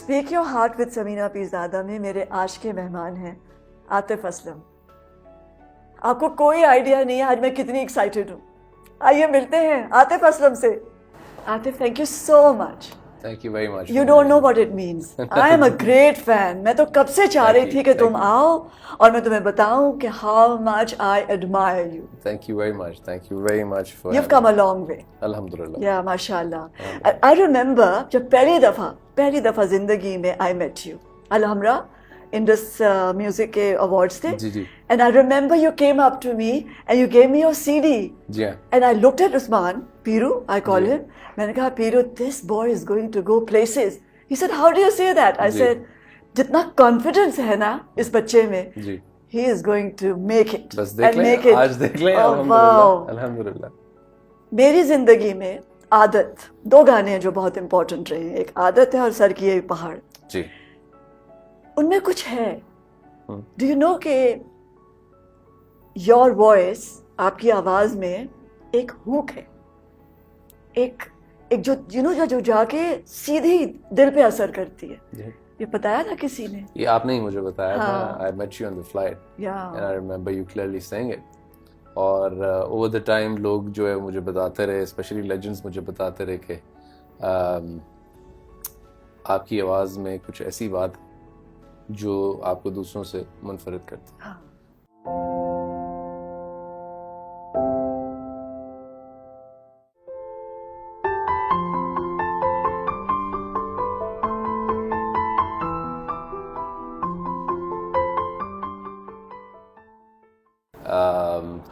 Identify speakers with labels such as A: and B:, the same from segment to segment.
A: Speak your heart with Samina Pirzada में मेरे आज के मेहमान हैं आतिफ असलम। आपको कोई आइडिया नहीं है आज मैं कितनी एक्साइटेड हूँ। आइए मिलते हैं आतिफ असलम से। Atif, thank you so much.
B: Thank you very much.
A: You don't know what it means. I am a great fan. मैं तो कब से चाह रही थी कि तुम आओ और मैं तुम्हें बताऊं कि how much I admire you.
B: Thank you very much. Thank you very much for.
A: You've come a long way.
B: Alhamdulillah.
A: Yeah, माशाल्लाह. I remember जब पहली दफा जिंदगी में I met you. Alhamra Indus Music के awards थे.
B: जी जी.
A: And I remember you came up to me and you gave me your CD.
B: जी हाँ.
A: And I looked at Usman, Piru, I call him. मैंने कहा Piru, this boy is going to go places. He said, how do you say that? I said, जितना confidence है ना इस बच्चे में,
B: जी.
A: he is going to make it.
B: बस देख लें, आज देख लें. अल्हम्दुलिल्लाह.
A: मेरी जिंदगी में आदत, दो गाने हैं जो बहुत इंपॉर्टेंट रहे हैं. एक आदत है और सर की ये पहाड़.
B: जी.
A: उनमें कुछ है. डू यू नो कि योर वॉइस, आपकी आवाज में एक हुक है, एक जो जो जाके सीधी दिल पे असर करती है. ये बताया था किसी ने?
B: ये आपने ही मुझे बताया था. I met you on the flight.
A: Yeah.
B: And I remember you clearly saying it. और over the time लोग जो है मुझे बताते रहे, especially legends मुझे बताते रहे कि आपकी आवाज में कुछ ऐसी बात जो आपको दूसरों से मुनफरिद करती है.
A: हाँ.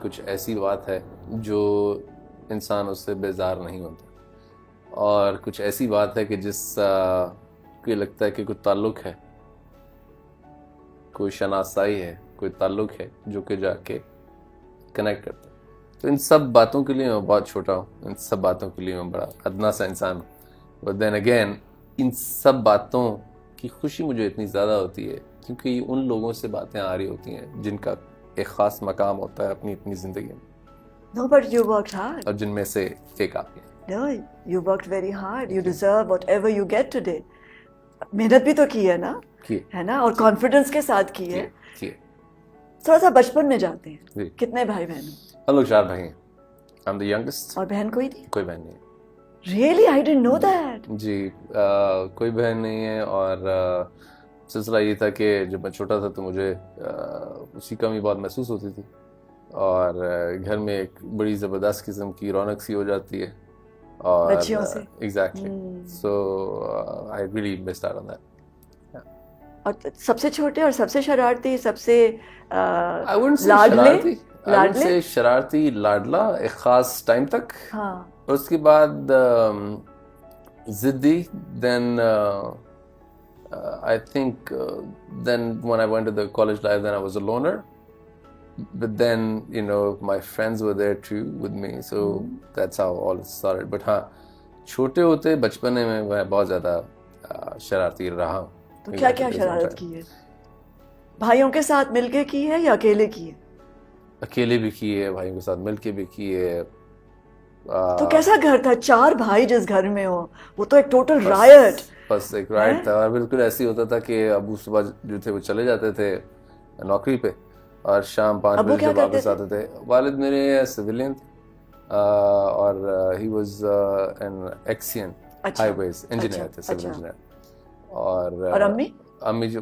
B: कुछ ऐसी बात है जो इंसान उससे बेजार नहीं होता, और कुछ ऐसी बात है कि जिस को लगता है कि कोई ताल्लुक है, कोई शनासाई है, कोई ताल्लुक है जो कि जाके कनेक्ट करता है. तो इन सब बातों के लिए मैं बहुत छोटा हूँ, इन सब बातों के लिए मैं बड़ा अदना सा इंसान हूँ. बट देन अगेन इन सब बातों की खुशी मुझे इतनी ज़्यादा होती है क्योंकि उन लोगों से बातें आ रही होती हैं जिनका एक ख़ास मकाम होता है अपनी अपनी ज़िंदगी में.
A: No, but you worked hard.
B: और जिनमें से एक आप हैं.
A: No, you worked very hard. You deserve whatever you get today. मेहनत भी तो की है ना?
B: की
A: है ना? और कॉन्फिडेंस के साथ की है. थोड़ा सा बचपन में जाते हैं. कितने भाई बहन हैं?
B: हम लोग 4 भाई हैं. I'm the youngest.
A: और बहन कोई नहीं?
B: कोई बहन नहीं है.
A: Really? I didn't know that.
B: जी. कोई बहन नहीं है. और सिलसिला ये था कि जब मैं छोटा था तो मुझे उसकी कमी बहुत महसूस होती थी, और घर में एक बड़ी ज़बरदस्त किस्म की रौनक सी हो जाती है और
A: बच्चियों से.
B: Exactly. So I really missed out on that.
A: और सबसे छोटे और सबसे शरारती, सबसे
B: आई वुडंट से
A: लाडले,
B: से शरारती, लाडला एक ख़ास टाइम तक.
A: हाँ.
B: और उसके बाद ज़िद्दी. Then I think then when I went to the college life, then I was a loner. But then, you know, my friends were there too with me. So that's how all it started. But हाँ, छोटे होते बचपने में मैं बहुत ज़्यादा शरारती रहा हूँ.
A: तो क्या क्या शरारत की है? भाइयों के साथ मिलके की है या अकेले की है?
B: अकेले भी की है, भाइयों के साथ मिलके भी की है.
A: तो कैसा घर था? 4 भाई जिस घर में हो, वो तो एक टोटल रायट.
B: बस एक राइट था. और बिल्कुल ऐसे ही होता था कि अबू सुबह जो थे वो चले जाते थे नौकरी पे, और शाम 5 बजे जब वापस आते थे. वालिद मेरे सिविलियन थे, और he was an एक्सियन highways engineer थे, सिविल इंजीनियर. और अम्मी जो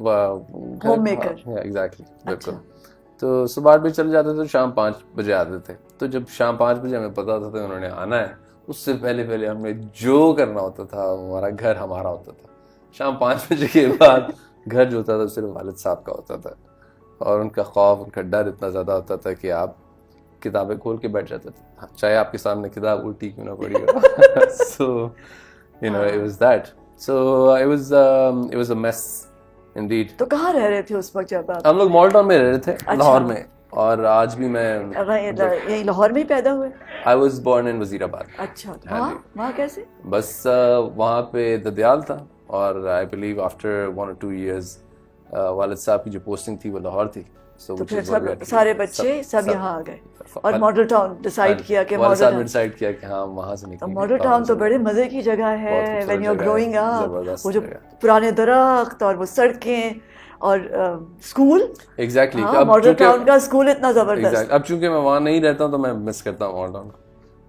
A: होममेकर.
B: एग्जैक्टली, बिल्कुल. तो सुबह 8 बजे चले जाते थे तो शाम 5 बजे आते थे. तो जब शाम 5 बजे हमें पता था तो उन्होंने आना है, उससे पहले हमें जो करना होता था, हमारा घर हमारा होता था. शाम 5 बजे के बाद घर जो होता था सिर्फ वालिद साहब का होता था, और उनका खौफ, उनका डर इतना ज़्यादा होता था कि आप किताबें खोल के बैठ जाते थे, चाहे आपके सामने किताब उल्टी क्यों ना पड़ी हो. So you know it was that. So it was a mess Indeed.
A: तो कहाँ रह रहे थे उस वक्त जब आप?
B: हम लोग मॉल टाउन में रह रहे थे, लाहौर में. और आज भी मैं
A: यही लाहौर में ही पैदा हुए?
B: I was born in Wazirabad.
A: अच्छा. वहाँ कैसे?
B: बस वहाँ पे ददयाल था, और I believe after 1 or 2 years वालिद साहब की जो पोस्टिंग थी वो लाहौर थी, so
A: तो
B: which
A: फिर
B: is what we
A: सब
B: had to do.
A: सारे बच्चे सब यहाँ आ गए और मॉडल टाउन डिसाइड किया कि
B: वालिद
A: मॉडल
B: साहब ने
A: टाउन।
B: डिसाइड किया कि हाँ वहाँ से
A: तो
B: निकलेंगे।
A: मॉडल टाउन तो बड़े मजे की जगह
B: बहुत
A: है
B: खूबसूरत
A: व्हेन यू आर
B: जगह है,
A: ग्रोइंग अप,
B: जबरदस्त
A: वो जो
B: जगह।
A: पुराने दरख्त और वो सड़कें और स्कूल।
B: एग्जैक्टली
A: हाँ, मॉडल टाउन का स्कूल इतना जबरदस्त।
B: अब चूंकि मैं वहाँ नहीं रहता हूँ तो मैं मिस करता हूँ मॉडल टाउन को,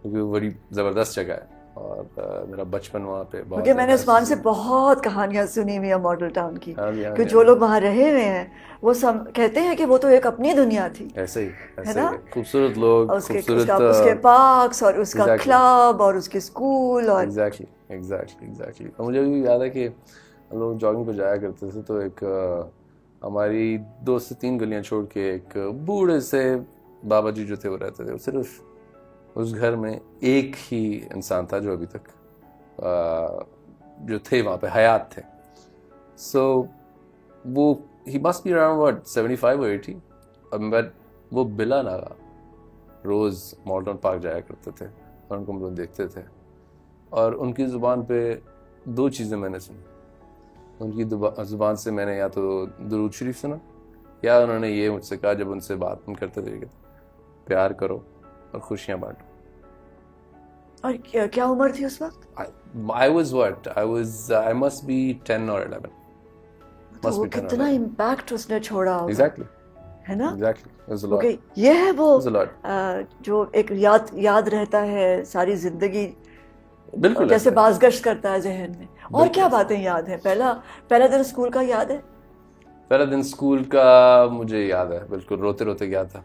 B: क्योंकि वो बड़ी जबरदस्त जगह है और मेरा बचपन वहाँ पे बहुत।
A: क्योंकि मैंने उस्मान से बहुत कहानियां सुनी हुई है मॉडल टाउन की,
B: हाँ
A: कि जो लोग वहाँ रहे हुए हैं वो सब कहते हैं कि वो तो एक अपनी दुनिया थी।
B: ऐसे ही
A: है ना?
B: खूबसूरत लोग,
A: उसके पार्क्स और उसका
B: Exactly.
A: क्लब और उसके स्कूल और
B: एग्जैक्टली। और मुझे भी याद है कि हम लोग जॉगिंग पे जाया करते थे, तो एक हमारी 2 से 3 गलियां छोड़ के एक बूढ़े से बाबा जी जो थे वो रहते थे। सिर्फ उस घर में एक ही इंसान था जो अभी तक जो थे वहाँ पे हयात थे। सो वो he must be around what 75 or 80, but वो बिला नागा रोज़ मॉडर्न पार्क जाया करते थे और उनको हम लोग देखते थे। और उनकी ज़ुबान पे 2 चीज़ें मैंने सुनी। उनकी ज़ुबान से मैंने या तो दुरूद शरीफ सुना, या उन्होंने ये मुझसे कहा जब उनसे बात हम करते थे, प्यार करो और खुशियाँ बांटो।
A: और क्या उम्र थी उस वक्त?
B: I must be 10 or 11.
A: तो वो कितना इम्पैक्ट उसने छोड़ा होगा।
B: Exactly.
A: है ना?
B: Exactly. It was a lot.
A: Okay, ये है वो
B: It was a lot.
A: जो एक याद रहता है सारी जिंदगी,
B: बिल्कुल
A: जैसे बाज़गश्त करता है जहन में। और क्या बातें याद है? पहला दिन स्कूल का याद है?
B: पहला दिन स्कूल का मुझे याद है, बिल्कुल रोते रोते गया था।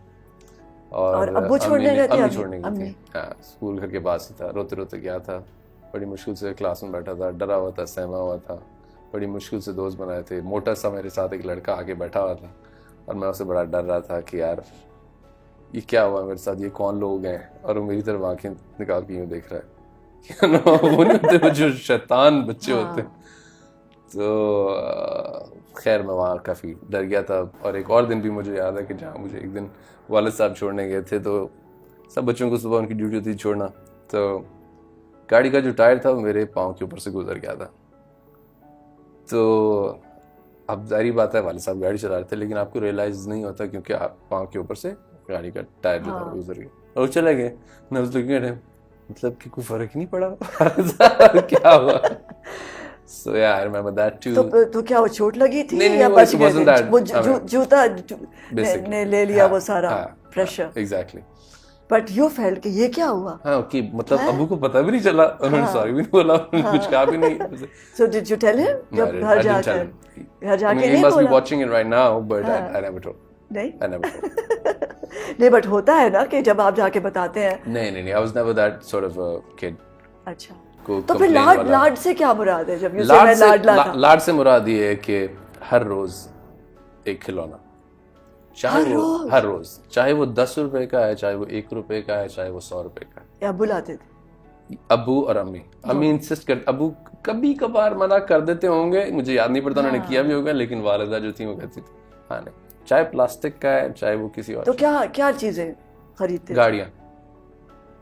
A: और अब्बू छोड़ने गए थे?
B: अम्मी छोड़ने गई थी। हाँ, स्कूल घर के पास ही था। रोते रोते गया था, बड़ी मुश्किल से क्लास में बैठा था, डरा हुआ था, सहमा हुआ था, बड़ी मुश्किल से दोस्त बनाए थे। मोटा सा मेरे साथ एक लड़का आगे बैठा हुआ था और मैं उससे बड़ा डर रहा था कि यार ये क्या हुआ मेरे साथ, ये कौन लोग हैं। और वो मेरी तरफ आंखें निकाल के यूँ देख रहा है। वो नहीं होते वो जो शैतान बच्चे होते। तो खैर मैं वहाँ काफ़ी डर गया था। और एक और दिन भी मुझे याद है कि जहाँ मुझे एक दिन वालिद साहब छोड़ने गए थे, तो सब बच्चों को सुबह उनकी ड्यूटी होती थी छोड़ना, तो गाड़ी का जो टायर था वो मेरे पाँव के ऊपर से गुजर गया था। तो अब जाहिर बात है वालिद साहब गाड़ी चला रहे थे, लेकिन आपको रियलाइज नहीं होता क्योंकि आप पाँव के ऊपर से गाड़ी का टायर जो था वो गुजर गया और चले गए। मैं उस लुकिंग एट हिम, मतलब कि कोई फर्क ही नहीं पड़ा। क्या हुआ? So yeah, I remember that too.
A: तो क्या वो चोट लगी थी
B: नहीं,
A: या बच गए थे? वो जूता ने ले लिया वो सारा pressure.
B: Exactly.
A: But you felt कि ये क्या हुआ?
B: हाँ, कि मतलब अबू को पता भी नहीं चला, उन्होंने सॉरी भी नहीं बोला, कुछ कहा भी नहीं।
A: So did you tell him? जब घर जाके
B: नहीं बोला? He must be watching it right now, but I never told.
A: नहीं?
B: I never told.
A: नहीं, बट होता है ना कि जब आप जाके बताते हैं।
B: नहीं, I was never that sort of a kid.
A: अच्छा, तो फिर लाड से क्या मुराद है? जब you say मैं लाडला था।
B: लाड से मुराद ये है कि हर रोज एक खिलौना, हर रोज, चाहे वो 10 रुपए का है, चाहे वो 1 रुपए का है, चाहे वो 100 रुपए का है।
A: अब्बू लाते थे?
B: अब्बू और अम्मी इंसिस्ट कर, अब्बू कभी कभार मना कर देते होंगे, मुझे याद नहीं पड़ता उन्होंने किया भी होगा, लेकिन वालिदा जो थी वो कहती थी हाँ नहीं, चाहे प्लास्टिक का है चाहे वो किसी और।
A: तो क्या चीजें खरीदते?
B: गाड़ियाँ,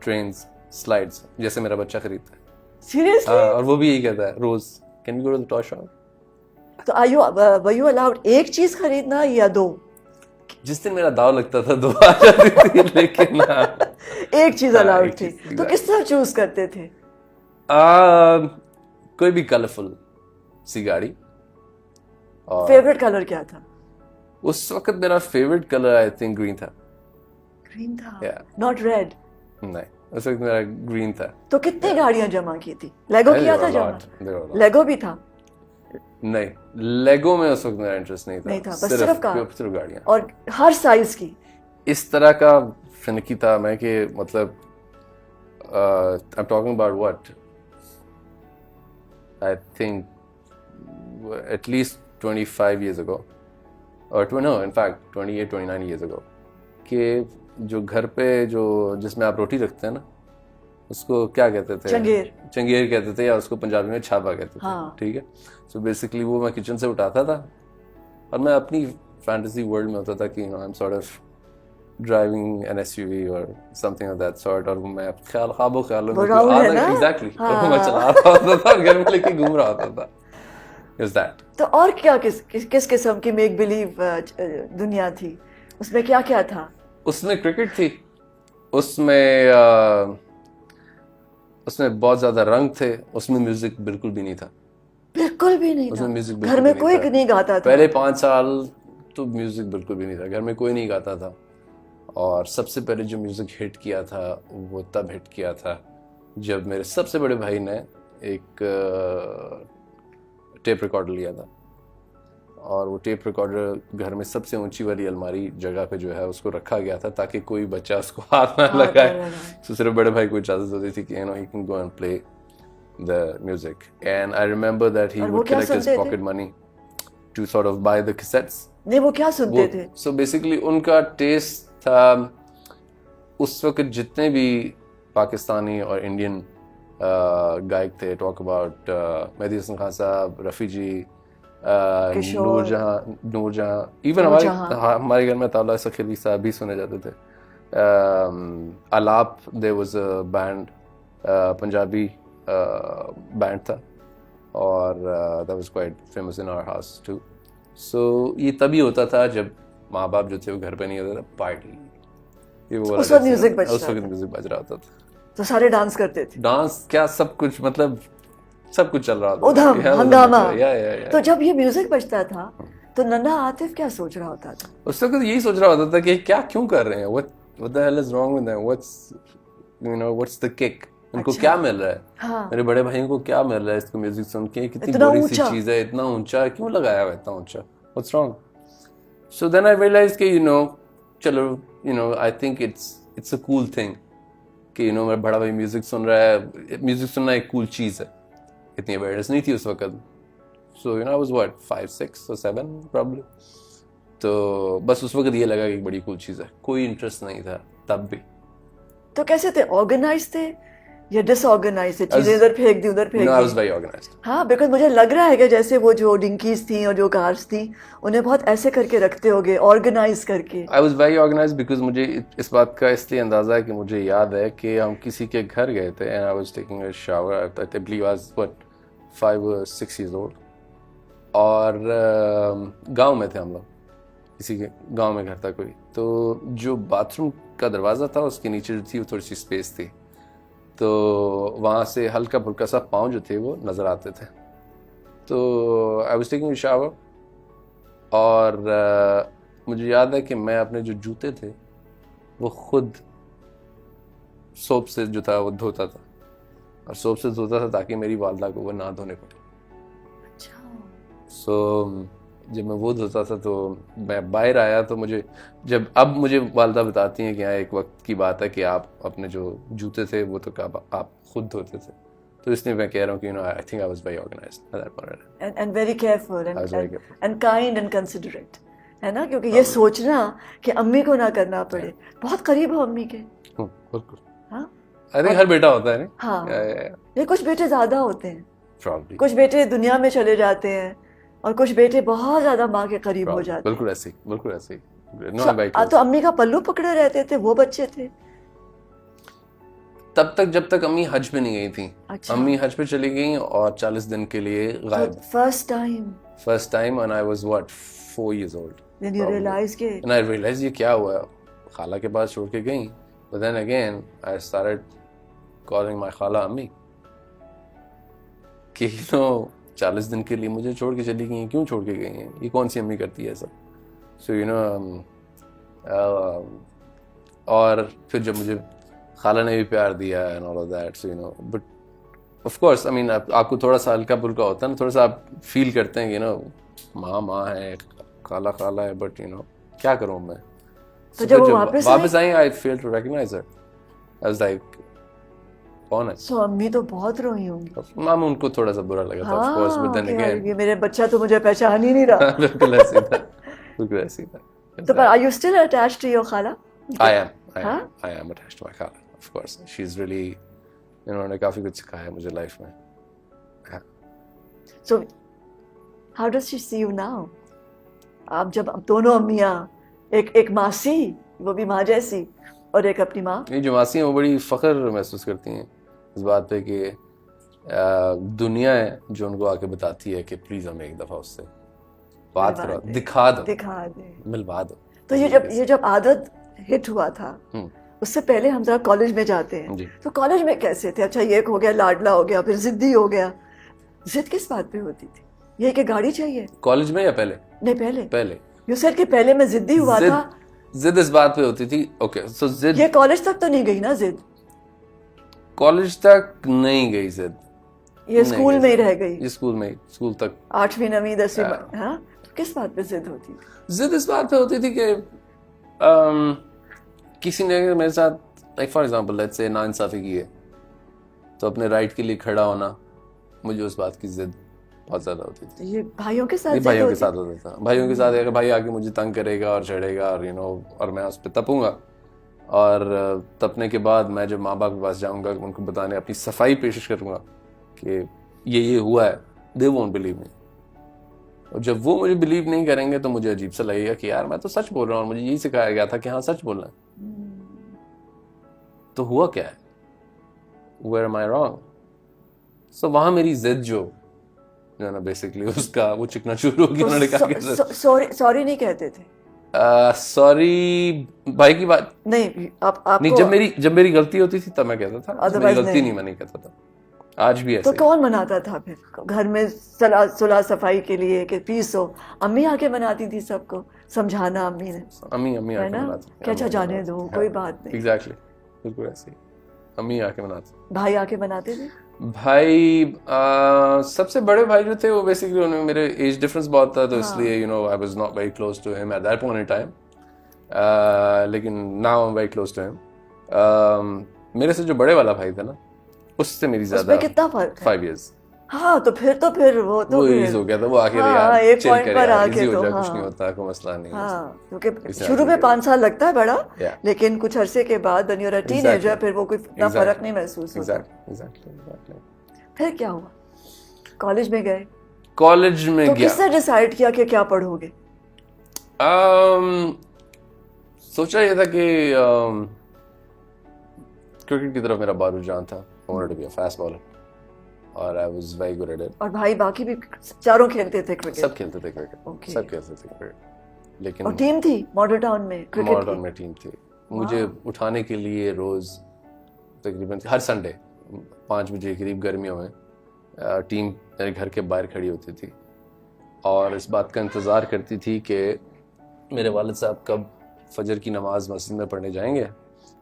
B: ट्रेन्स, स्लाइड्स, जैसे मेरा बच्चा खरीदता है।
A: सीरियसली?
B: और वो भी यही कहता है रोज, can we go to the toy shop?
A: तो वर यू अलाउड एक चीज खरीदना या 2?
B: जिस दिन मेरा दाव लगता था 2 आ जाती थी, लेकिन
A: एक चीज अलाउड थी। तो किस तरह चूज करते थे?
B: कोई भी कलरफुल सी गाड़ी। और
A: फेवरेट कलर क्या था
B: उस वक्त? मेरा favourite colour I think green था।
A: ग्रीन था? Not red?
B: नहीं, उस वक्त मेरा ग्रीन था।
A: तो कितनी गाड़ियां जमा की थी? लेगो किया था जमा? लेगो भी था?
B: नहीं, लेगो में उस वक्त मेरा इंटरेस्ट नहीं था,
A: बस सिर्फ
B: गाड़ियां।
A: और हर साइज की?
B: इस तरह का फिनकी था मैं कि मतलब I am talking about what I think at least 25 years ago, और no, in fact 28-29 years ago, कि जो घर पे जो जिसमें आप रोटी रखते हैं ना, उसको क्या कहते थे? चंगेर कहते थे, या उसको पंजाबी में छाबा कहते थे। ठीक है, सो बेसिकली वो मैं किचन से उठाता था और मैं अपनी फैंटेसी वर्ल्ड में होता था कि I am sort of driving an SUV और समथिंग ऑफ दैट सॉर्ट, और मैं ख्यालों में एग्जैक्टली मैं चला रहा होता था और घर में लेके घूम रहा होता था। Is that.
A: तो और क्या किस किस्म की मेक बिलीव दुनिया थी उसमें, क्या क्या था?
B: उसमें क्रिकेट थी, उसमें उसमें बहुत ज्यादा रंग थे, उसमें म्यूजिक बिल्कुल भी नहीं था।
A: बिल्कुल भी नहीं
B: उसमें
A: था?
B: म्यूजिक
A: घर
B: बिल्कुल
A: में
B: भी
A: कोई
B: नहीं था।
A: नहीं गाता था?
B: पहले 5 साल तो म्यूजिक बिल्कुल भी नहीं था, घर में कोई नहीं गाता था। और सबसे पहले जो म्यूजिक हिट किया था वो तब हिट किया था जब मेरे सबसे बड़े भाई ने एक टेप रिकॉर्डर लिया था। और वो टेप रिकॉर्डर घर में सबसे ऊंची वाली अलमारी जगह पे जो है उसको रखा गया था ताकि कोई बच्चा उसको हाथ ना
A: हाँ,
B: लगाए। तो सिर्फ बड़े भाई को इजाजत होती थी कि he can go and play the music. And I remember that he
A: और वो
B: वुड
A: क्या
B: कलेक्ट हिज
A: सुनते थे?
B: Pocket money to sort of buy the cassettes.
A: नहीं, वो क्या सुनते थे?
B: सो बेसिकली उनका टेस्ट था, उस वक्त जितने भी पाकिस्तानी और इंडियन गायक थे, टॉक अबाउट मेहदी हसन खान साहब, रफ़ी जी,
A: किशोर,
B: नूरजहां, इवन हमारे घर में ताला सखीली साहब भी सुने जाते थे। Alaap, there was a band, Punjabi band था, और that was quite famous in our house too. So ये तभी होता था जब माँ बाप जो थे वो घर पे नहीं होते थे, पार्टी ये वो
A: उस वक्त म्यूजिक बज
B: उस
A: रहा
B: वक्त
A: था,
B: म्यूजिक बज रहा होता था।
A: तो सारे डांस करते थे?
B: डांस क्या, सब कुछ, मतलब सब कुछ चल रहा था,
A: उधम
B: या
A: हंगामा।
B: या
A: तो जब ये म्यूजिक बजता था तो नन्हा आतिफ क्या सोच रहा होता था?
B: उस वक्त यही सोच रहा होता था कि क्या क्यों कर रहे हैं, what the hell is wrong with them, what's the kick, उनको
A: अच्छा।
B: क्या मिल रहा है।
A: हाँ,
B: मेरे बड़े भाइयों को क्या मिल रहा है इसको म्यूजिक सुन के, कितनी
A: इतना
B: बोरिंग सी
A: ऊंचा।
B: चीज है, इतना ऊंचा क्यों लगाया हुआ है, इतना ऊंचा, what's wrong। So then I realized कि चलो I think it's a cool thing कि मेरा बड़ा भाई म्यूजिक सुन रहा है, म्यूजिक सुनना एक कूल चीज है, इतनी अवेयरनेस नहीं थी उस वक्त। So I was what 5, 6 or 7 probably। तो बस उस वक्त ये लगा कि एक बड़ी कूल चीज है, कोई इंटरेस्ट नहीं था तब भी।
A: तो कैसे थे? ऑर्गेनाइज थे या डिसऑर्गेनाइज थे? चीजें इधर फेंक दी उधर फेंक
B: I was
A: the?
B: very organized।
A: हाँ, बिकॉज मुझे लग रहा है कि जैसे वो जो डिंकीज थी और जो कार्स थी उन्हें बहुत ऐसे करके रखते होगे, ऑर्गेनाइज करके।
B: I was very organized because मुझे इस बात का इसलिए अंदाजा है कि मुझे याद है कि हम किसी के घर गए थे and I was taking a shower, I believe I was what 5 or 6 years old। और गांव में थे हम लोग, किसी के गांव में घर था कोई, तो जो बाथरूम का दरवाज़ा था उसके नीचे जो थी वो थोड़ी सी स्पेस थी, तो वहाँ से हल्का फुल्का सा पाँव जो थे वो नज़र आते थे। तो I was taking a shower, और मुझे याद है कि मैं अपने जो जूते थे वो खुद सोप से जो था वो धोता था, और सोप से धोता था ताकि मेरी वालदा को वो ना धोने पड़े। सो जब मैं वो धोता था तो मैं बाहर आया तो मुझे वालदा बताती हैं कि हाँ एक वक्त की बात है कि आप अपने जो जूते थे वो तो आप खुद धोते थे। तो इसलिए मैं कह रहा हूँ कि I think I was very organised at that point
A: and very careful
B: I was very careful।
A: And kind and considerate, है ना? क्योंकि ये सोचना कि अम्मी को ना करना पड़े, बहुत करीब हो अम्मी के।
B: बिल्कुल।
A: हाँ,
B: आई थिंक हर बेटा होता है नहीं?
A: हाँ।
B: Yeah।
A: ये कुछ बेटे ज्यादा होते हैं,
B: Probably।
A: कुछ बेटे दुनिया में चले जाते हैं और कुछ बेटे बहुत ज्यादा माँ के करीब हो
B: Probably।
A: जाते हैं।
B: बिल्कुल ऐसे ही, बिल्कुल ऐसे ही। No, I'm very close।
A: तो अम्मी का पल्लू पकड़े रहते थे वो बच्चे थे?
B: तब तक जब तक अम्मी हज पे नहीं गई थी।
A: अच्छा।
B: अम्मी हज पे चली गई और 40 दिन के लिए गायब।
A: First time
B: and I was what 4 years old।
A: then you realize कि
B: And I realized ये क्या हुआ, खाला के पास छोड़ के गई। But then again I started calling my खाला अम्मी कि 40 दिन के लिए मुझे छोड़ के चली गई हैं, क्यों छोड़ के गई हैं, ये कौन सी अम्मी करती है ऐसा। So और फिर जब मुझे खाला ने भी प्यार दिया and all of that, so but of course I mean आपको थोड़ा सा हल्का फुल्का होता है ना, थोड़ा सा आप फील करते हैं कि माँ है, खाला है, बट क्या करूँ मैं।
A: तो जब वो वापस
B: आई I fail to recognise her. I was like कौन है।
A: सो अम्मी तो बहुत रोई होंगी।
B: माम उनको थोड़ा सा बुरा लगा था of course, but then again
A: ये मेरे बच्चा तो मुझे पहचान ही नहीं रहा।
B: बिल्कुल ऐसे था, बिल्कुल ऐसे था।
A: तो पर are you still attached to your khala?
B: I am attached to my खाला, of course। She's really, उन्होंने काफी कुछ सिखाया मुझे लाइफ में।
A: So how does she see you now? आप जब दोनों अम्मियाँ, एक मासी, वो भी माँ जैसी, और एक अपनी माँ।
B: ये जो मासी हैं वो बड़ी फख्र महसूस करती हैं इस बात पे कि दुनिया है जो उनको आके बताती है कि प्लीज हमें एक दफा उससे बात
A: मिलवा
B: करो,
A: दे,
B: दिखा दो,
A: दिखा दे।
B: मिलवा दो।
A: तो ये जब आदत हिट हुआ था, उससे पहले हम जरा कॉलेज में जाते हैं,
B: जी।
A: तो कॉलेज में कैसे थे? अच्छा, ये एक हो गया, लाडला हो गया, फिर जिद्दी हो गया। जिद किस बात पे होती थी? ये कि गाड़ी चाहिए?
B: कॉलेज में या पहले?
A: नहीं, पहले।
B: पहले
A: यू सेड कि पहले मैं जिद्दी हुआ था।
B: जिद इस बात पे होती थी, ओके, सो जिद
A: ये कॉलेज तक तो नहीं गई ना जिद?
B: कॉलेज तक नहीं गई जिद,
A: ये स्कूल में ही रह गई?
B: ये स्कूल तक
A: 8वीं 9वीं 10वीं। हाँ, किस बात पे जिद होती थी?
B: जिद इस बात पे होती थी कि किसी ने अगर मेरे साथ, like for example let's say नाइंसाफी की है, तो अपने राइट के लिए खड़ा होना, मुझे उस बात की जिद बहुत ज्यादा होती थी।
A: तो ये भाइयों के साथ
B: ये
A: जिद
B: भाइयों के
A: होती?
B: साथ होता था। भाइयों के साथ अगर भाई आके मुझे तंग करेगा और चढ़ेगा और और मैं उस पर तपूंगा, और तपने के बाद मैं जब माँ बाप के पास जाऊंगा, उनको बताने, अपनी सफाई पेश करूंगा कि ये हुआ है, दे वोंट बिलीव मी। और जब वो मुझे बिलीव नहीं करेंगे तो मुझे अजीब सा लगेगा कि यार मैं तो सच बोल रहा हूँ और मुझे यही सिखाया गया था कि हाँ सच बोलना है। तो हुआ क्या है, वेयर एम आई रॉन्ग? सो वहां मेरी जिद जो है ना, बेसिकली उसका वो चिकना शुरू हो गया। उन्होंने कहा
A: सॉरी नहीं कहते थे?
B: सॉरी भाई की बात
A: नहीं, आप
B: नहीं, जब मेरी गलती होती थी तब मैं कहता था, जब मेरी गलती नहीं मैं नहीं कहता था। आज भी ऐसे।
A: तो कौन मनाता था फिर घर में सुलह सफाई के लिए कि पीस हो? अम्मी आके बनाती थी सबको, समझाना अम्मी ने?
B: अम्मी
A: है
B: आके
A: ना,
B: बनाती थी।
A: क्या अच्छा जाने दो, कोई बात नहीं।
B: एग्जैक्टली, बिल्कुल ऐसे ही अम्मी आके बनाती।
A: भाई आके बनाते थे?
B: भाई सबसे बड़े भाई जो थे वो बेसिकली, उन्हें मेरे एज डिफरेंस बहुत था, तो इसलिए I was not very close to him at that point in time, लेकिन now I am very close to him. मेरे से जो बड़े वाला भाई था ना, उससे मेरी ज्यादा।
A: उसमें कितना फर्क है?
B: 5 years।
A: हाँ, तो फिर वो
B: ईज हो गया था, वो आके
A: हाँ, एक पॉइंट पर आके
B: हो
A: तो
B: जाए, कुछ नहीं होता, कोई मसला नहीं।
A: हाँ, क्योंकि शुरू में 5 साल लगता है बड़ा, लेकिन कुछ अरसे के बाद when you're a teenager, फिर वो कोई इतना फर्क नहीं महसूस होता।
B: एग्जैक्टली।
A: फिर क्या हुआ? कॉलेज में गए?
B: कॉलेज में
A: तो
B: गया,
A: किसने डिसाइड किया कि क्या पढ़ोगे?
B: सोचा ये था कि क्रिकेट की तरफ मेरा बहुत रुझान था। I wanted to be a fast bowler और I was very good at it।
A: और भाई बाकी भी चारों खेलते थे क्रिकेट?
B: सब खेलते थे क्रिकेट,
A: Okay।
B: सब खेलते थे क्रिकेट। लेकिन
A: और टीम थी मॉडल टाउन में क्रिकेट
B: मॉडल टाउन में टीम थी। मुझे उठाने के लिए रोज तकरीबन हर संडे 5 बजे करीब गर्मियों में टीम मेरे घर के बाहर खड़ी होती थी और इस बात का इंतज़ार करती थी कि मेरे वालिद साहब कब फजर की नमाज मस्जिद में पढ़ने जाएंगे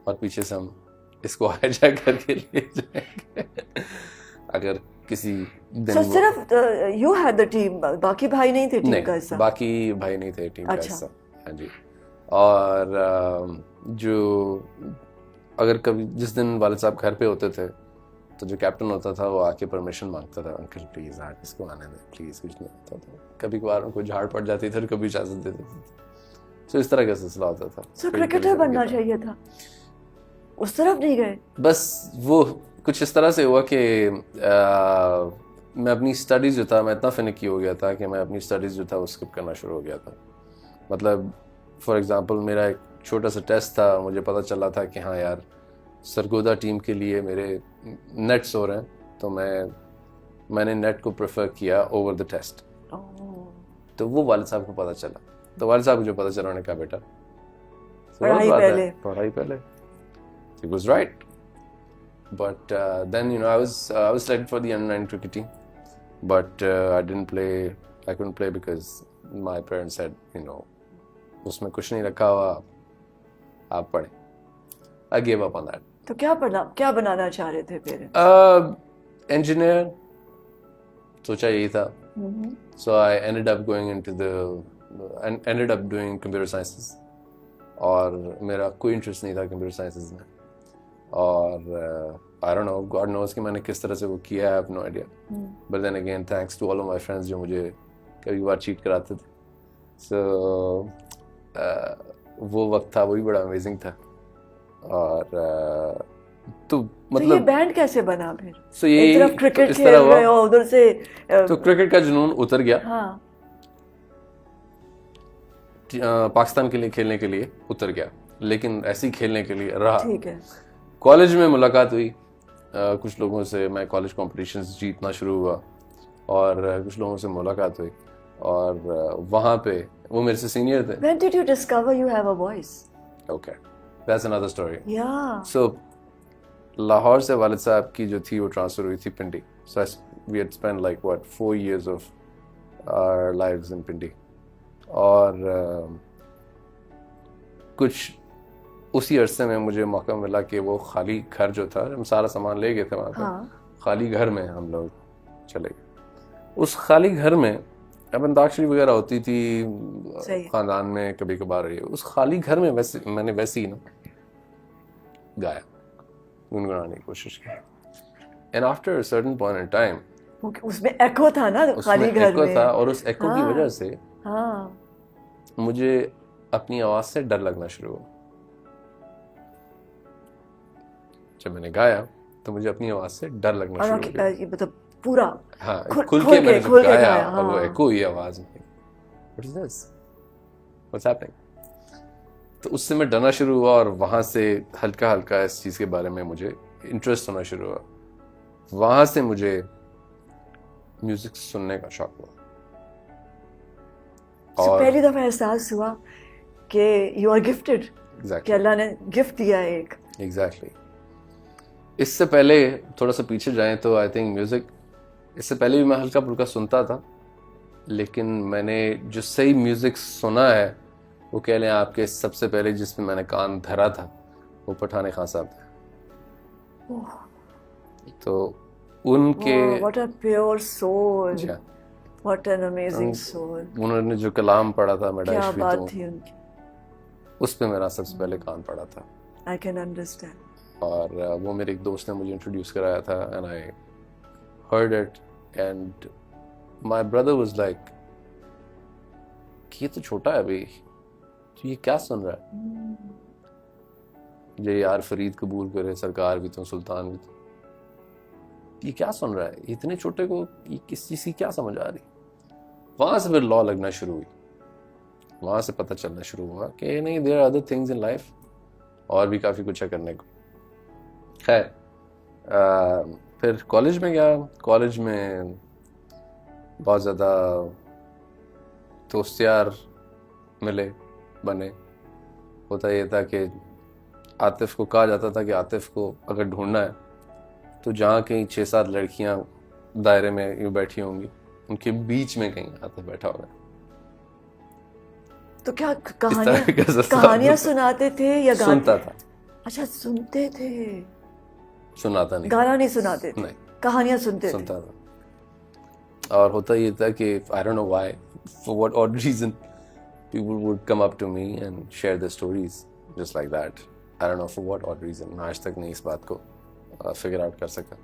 B: और पीछे से हम इसको हाईजैक करके ले जाएंगे। अगर किसी दिन
A: सिर्फ यू हैड द टीम, बाकी भाई नहीं थे टीम का हिस्सा?
B: बाकी भाई नहीं थे टीम का
A: अच्छा।
B: हिस्सा। हाँ जी। और जो अगर कभी जिस दिन वालिद साहब घर पे होते थे तो जो कैप्टन होता था वो आके परमिशन मांगता था, अंकल प्लीज आज इसको आने दें प्लीज, कुछ नहीं होता था। कभी कभार उनको झाड़ पड़ जाती थी और कभी इजाजत दे देते थे। तो इस तरह का सिलसिला होता था।
A: सो क्रिकेटर बनना चाहिए था, उस तरफ नहीं गए?
B: बस वो कुछ इस तरह से हुआ कि मैं अपनी स्टडीज़ जो था, मैं इतना फिनिकी हो गया था कि मैं अपनी स्टडीज़ जो था वो स्किप करना शुरू हो गया था। मतलब फॉर एग्जांपल मेरा एक छोटा सा टेस्ट था, मुझे पता चला था कि हाँ यार सरगोदा टीम के लिए मेरे नेट्स हो रहे हैं, तो मैंने नेट को प्रेफर किया ओवर द टेस्ट। तो वो वालिद साहब को पता चला, तो वालिद साहब को जो पता चला उन्होंने कहा बेटा पढ़ाई पहले। He was right, but then I was selected for the under-9 cricket team, but I couldn't play because my parents said उसमें कुछ नहीं रखा हुआ, आप पढ़े। I gave up on that।
A: तो क्या बनाना चाह रहे थे पेरेंट्स?
B: Engineer सोचा यही था। So I ended up doing computer sciences और मेरा कोई इंटरेस्ट नहीं था कंप्यूटर साइंसेज में। और I don't know, God knows कि मैंने किस तरह से वो किया है, I have no idea. But then again thanks to all of my friends जो मुझे कभी बार चीट कराते थे। सो वो वक्त था, वो भी बड़ा अमेजिंग था। और तो मतलब
A: ये बैंड कैसे बना फिर?
B: सो ये
A: एक तरफ क्रिकेट खेल रहे हो, उधर से
B: तो क्रिकेट का जुनून उतर गया।
A: हाँ,
B: पाकिस्तान के लिए खेलने के लिए उतर गया, लेकिन ऐसे ही खेलने के लिए रहा।
A: ठीक है।
B: कॉलेज में मुलाकात हुई कुछ लोगों से मैं कॉलेज कॉम्पिटिशन्स जीतना शुरू हुआ और कुछ लोगों से मुलाकात हुई और वहाँ पे वो मेरे से सीनियर थे.
A: When did you discover you have a voice?
B: Okay, that's another story.
A: Yeah.
B: So Lahore से वालिद साहब की जो थी वो ट्रांसफ़र हुई थी पिंडी. So we had spent like what 4 years of our lives in पिंडी और कुछ उसी अरसे में मुझे मौका मिला कि वो खाली घर जो था हम सारा सामान ले गए थे वहाँ पे.
A: हाँ.
B: खाली घर में हम लोग चले गए. उस खाली घर में अब अंताक्षरी वगैरह होती थी खानदान में कभी कभार रही है. उस खाली घर में मैंने वैसे ही ना गाया, गुनगुनाने की कोशिश की. And after a certain point in time
A: उसमें एको था ना खाली घर
B: एको
A: में
B: था और उस एको की वजह से
A: हाँ.
B: मुझे अपनी आवाज से डर लगना शुरू हुआ. जब मैंने गाया तो मुझे अपनी आवाज से डर लगना शुरू हो गया.
A: ये मतलब पूरा
B: हाँ, खुल के मैंने जब गाया और वो
A: हाँ.
B: एको हुई आवाज में, what is this, what's happening. तो उससे मैं डरना शुरू हुआ और वहां से हल्का हल्का इस चीज के बारे में मुझे इंटरेस्ट होना शुरू हुआ. वहां से मुझे म्यूजिक सुनने का शौक हुआ.
A: और पहली दफा एहसास हुआ कि यू आर गिफ्टेड, कि अल्लाह ने गिफ्ट दिया है एक.
B: एग्जैक्टली. इससे पहले थोड़ा सा पीछे जाएं तो आई थिंक म्यूजिक इससे पहले भी मैं हल्का फुल्का सुनता था, लेकिन मैंने जो सही म्यूजिक सुना है वो कह लें आपके सबसे पहले जिसमें मैंने कान धरा था वो पठान खान साहब थे. तो उनके
A: what a pure soul, what an amazing soul.
B: उन्होंने जो कलाम पढ़ा था मैं
A: क्या बात थी उनकी,
B: उस पे मेरा सबसे पहले कान पड़ा था.
A: I can understand.
B: और वो मेरे एक दोस्त ने मुझे इंट्रोड्यूस कराया था and I heard it and my brother was like ये तो छोटा है भाई, तो ये क्या सुन रहा है. ये यार फरीद कबूल करे, सरकार भी तो, सुल्तान भी तो, ये क्या सुन रहा है, इतने छोटे को ये किस चीज़ की क्या समझ आ रही. वहां से फिर लॉ लगना शुरू हुई. वहां से पता चलना शुरू हुआ कि नहीं, there are other things in life, और भी काफ़ी कुछ है करने को. खैर फिर कॉलेज में गया. कॉलेज में बहुत ज़्यादा दोस्त यार मिले, बने. होता ये था कि आतिफ को कहा जाता था कि आतिफ को अगर ढूंढना है तो जहाँ कहीं 6-7 लड़कियां दायरे में यूँ बैठी होंगी उनके बीच में कहीं आतिफ बैठा होगा.
A: तो क्या कहानियां सुनाते थे या
B: सुनता था?
A: अच्छा, सुनते थे,
B: सुनाता नहीं,
A: गाना नहीं सुनाते थे, नहीं, कहानियां सुनता था.
B: और होता ये था कि I don't know why, for what odd reason people would come up to me and share their stories just like that. I don't know for what odd reason. मैं आज तक नहीं इस बात को figure out कर सका.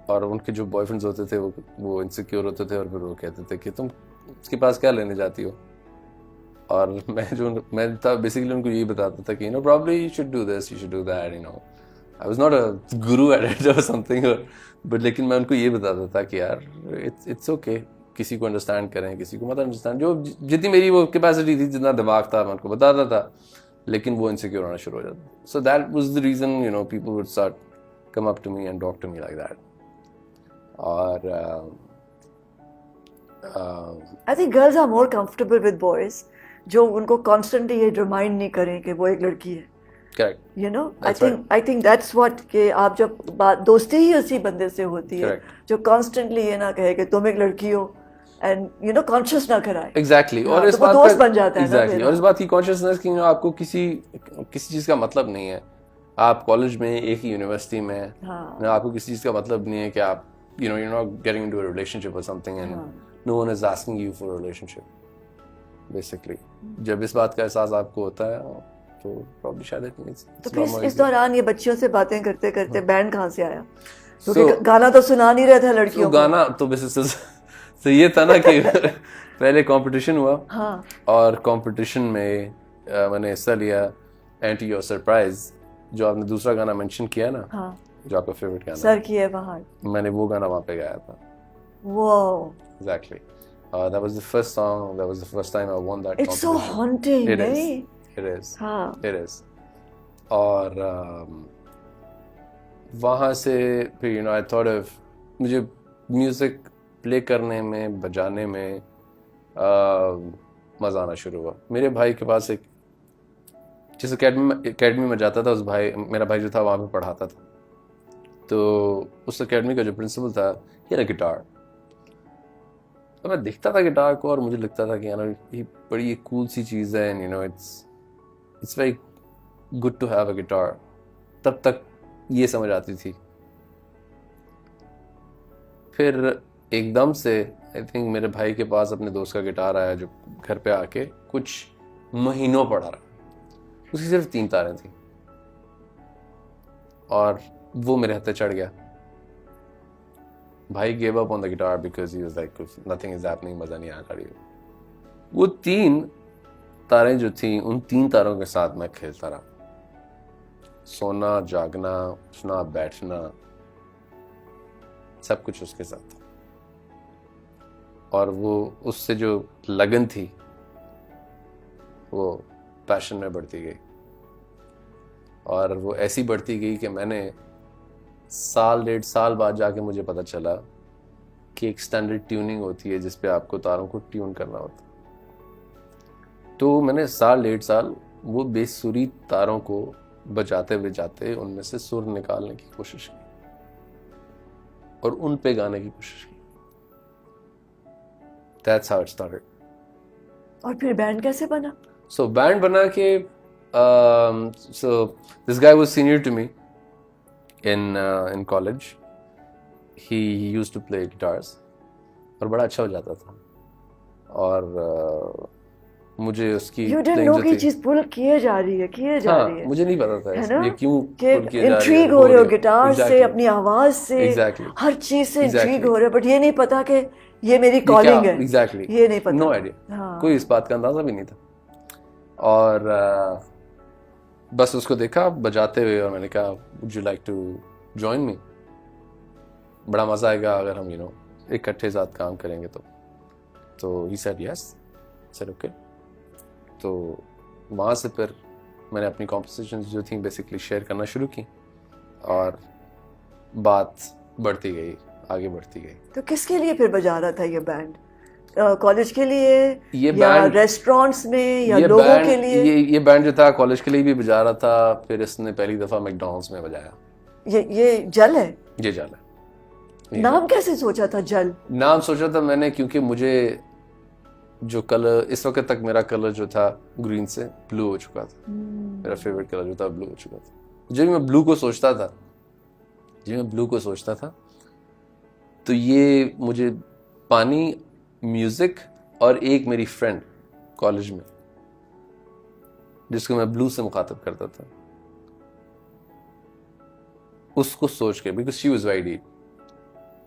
B: और उनके जो बॉयफ्रेंड्स होते थे वो इनसिक्योर होते थे और फिर वो कहते थे कि तुम उसके पास क्या लेने जाती हो. और मैं था बेसिकली उनको यही बताता था कि you know probably you should do this, you should do that, you know. I was not a guru at it or something, but लेकिन मैं उनको ये बताता था कि यार it's okay, किसी को अंडरस्टैंड करें, किसी को मत अंडरस्टैंड. जो जितनी मेरी वो कैपेसिटी थी, जितना दिमाग था, मैं उनको बताता था, लेकिन वो इनसिक्योर होना शुरू हो जाता. So that was the reason, you know, people would start come up to me and talk to me like that. और
A: I think girls are more comfortable with boys जो उनको कॉन्स्टेंटली ये रिमाइंड नहीं करें कि वो एक लड़की है.
B: Correct.
A: You know, I think that's what, कि आप जब बात दोस्ती ही उसी बंदे से होती है जो कॉन्स्टेंटली ये ना कहे कि तुम एक लड़की हो एंड यू नो कॉन्शियस ना कराए.
B: एग्जैक्टली. और इस
A: बात का दोस्त बन जाता है.
B: एग्जैक्टली. और इस बात की कॉन्शियसनेस कि आपको किसी चीज का मतलब नहीं है. आप कॉलेज में एक ही यूनिवर्सिटी में, आपको किसी चीज का मतलब नहीं है कि आप you know, you are not getting into a relationship और something and no one is asking you for a relationship basically. जब इस बात का एहसास आपको होता है तो प्रॉब्लम शायद इतनी.
A: तो फिर इस दौरान ये बच्चियों से बातें करते करते बैंड कहाँ से आया? क्योंकि गाना तो सुना नहीं रहा था लड़कियों को.
B: गाना तो बेसिस तो ये था ना कि पहले कंपटीशन हुआ.
A: हाँ.
B: और कंपटीशन में मैंने हिस्सा लिया. एंटी योर सरप्राइज, जो आपने दूसरा गाना मेंशन किया ना,
A: हाँ,
B: जो आपका फेवरेट गाना
A: सर की है पहाड़,
B: मैंने वो गाना वहाँ पे गाया था.
A: Wow.
B: Exactly. That was the first song. That was the first time I won that
A: competition. It's so haunting.
B: It is. It is.
A: हाँ.
B: It is. और वहाँ से फिर you know I thought of मुझे म्यूज़िक प्ले करने में, बजाने में मज़ा आना शुरू हुआ। मेरे भाई के पास एक जिस एकेडमी में जाता था, मेरा भाई जो था वहाँ पे पढ़ाता था, तो उस एकेडमी का जो प्रिंसिपल था, ही हैड अ गिटार। तो मैं देखता था गिटार को और मुझे लगता था कि ये बड़ी कूल सी चीज़ है, and you know it's very good to have a guitar. तब तक ये समझ आती थी। फिर एकदम से आई थिंक मेरे भाई के पास अपने दोस्त का गिटार आया, जो घर पे आके कुछ महीनों पड़ा रहा। उसकी सिर्फ 3 तारें थी और वो मेरे हाथ पे चढ़ गया। भाई gave up on the guitar because he was like nothing is happening, मजा नहीं आ रही। वो 3 तारें जो थी, उन 3 तारों के साथ मैं खेलता रहा। सोना, जागना, उठना, बैठना, सब कुछ उसके साथ। और वो उससे जो लगन थी वो पैशन में बढ़ती गई, और वो ऐसी बढ़ती गई कि मैंने 1.5 साल बाद जाके मुझे पता चला कि एक स्टैंडर्ड ट्यूनिंग होती है जिस पे आपको तारों को ट्यून करना होता है। तो मैंने 1.5 साल वो बेसुरी तारों को बजाते बजाते उनमें से सुर निकालने की कोशिश की और उन पे गाने की कोशिश की। That's how it started.
A: और फिर बैंड कैसे बना?
B: So बैंड बना के so this guy was senior to me in college. He used to play guitars और बड़ा अच्छा हो जाता था, और मुझे उसकी
A: You didn't know कि ये चीज पुल किए जा रही है।
B: मुझे नहीं पता था
A: है ना?
B: ये क्यों
A: कि
B: पुल किए जा रही है।
A: इंट्रीग हो रहे हो गिटार से,
B: Exactly.
A: अपनी आवाज से,
B: Exactly.
A: हर चीज से इंट्रीग
B: Exactly.
A: हो रहे हो, बट ये नहीं पता कि ये मेरी कॉलिंग है।
B: Exactly.
A: ये नहीं पता।
B: No idea.
A: हाँ।
B: कोई इस बात का अंदाजा भी नहीं था। और बस उसको देखा बजाते हुए और मैंने कहा would you like to join me? बड़ा मजा आएगा अगर हम इकट्ठे साथ काम करेंगे तो he said yes. I said okay. तो वहाँ से फिर मैंने अपनी कॉम्पोजिशंस जो थी बेसिकली शेयर करना शुरू की और बात बढ़ती गई, आगे बढ़ती गई।
A: तो किसके लिए फिर बजा रहा था ये बैंड? कॉलेज के लिए
B: ये
A: या
B: बैंड
A: रेस्टोरेंट्स में या
B: ये
A: लोगों
B: बैंड
A: के लिए?
B: ये बैंड जो था कॉलेज के लिए भी बजा रहा था। फिर इसने पहली दफा मैकडॉनल्ड्स में बजाया।
A: ये जल है?
B: ये जल है।
A: नाम कैसे सोचा था जल?
B: नाम सोचा था मैंने क्योंकि मुझे जो कलर, इस वक्त तक मेरा कलर जो था ग्रीन से ब्लू हो चुका था। मेरा फेवरेट कलर जो था ब्लू हो चुका था। जब मैं ब्लू को सोचता था तो ये मुझे पानी, म्यूजिक और एक मेरी फ्रेंड कॉलेज में जिसको मैं ब्लू से मुखातब करता था, उसको सोच के, because she was very deep,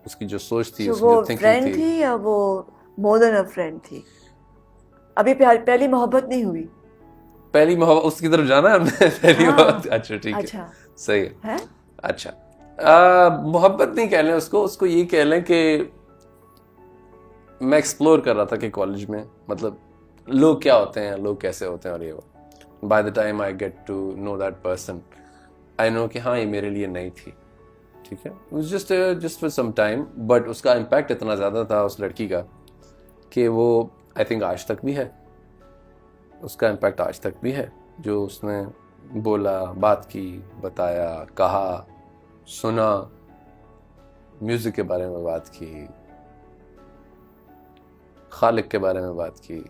B: उसकी जो सोच थी, उसकी
A: वो
B: जो थिंकिंग
A: फ्रेंड
B: थी।
A: थी या वो मोर देन अ फ्रेंड थी? अभी पहली मोहब्बत नहीं हुई?
B: पहली मोहब्बत उसकी तरफ जाना है पहली मोहब्बत। अच्छा ठीक है,
A: अच्छा
B: सही
A: है।
B: अच्छा मोहब्बत नहीं कह लें उसको ये कह लें कि मैं एक्सप्लोर कर रहा था कि कॉलेज में मतलब लोग क्या होते हैं, लोग कैसे होते हैं, और ये वो। By the time I get to know that person, I know कि हाँ ये मेरे लिए नहीं थी। ठीक है, just for some time, but उसका इम्पैक्ट इतना ज़्यादा था उस लड़की का कि वो आई थिंक आज तक भी है, उसका इम्पैक्ट आज तक भी है। जो उसने बोला, बात की, बताया, कहा, सुना, म्यूज़िक के बारे में बात की, खालिक के बारे में बात की,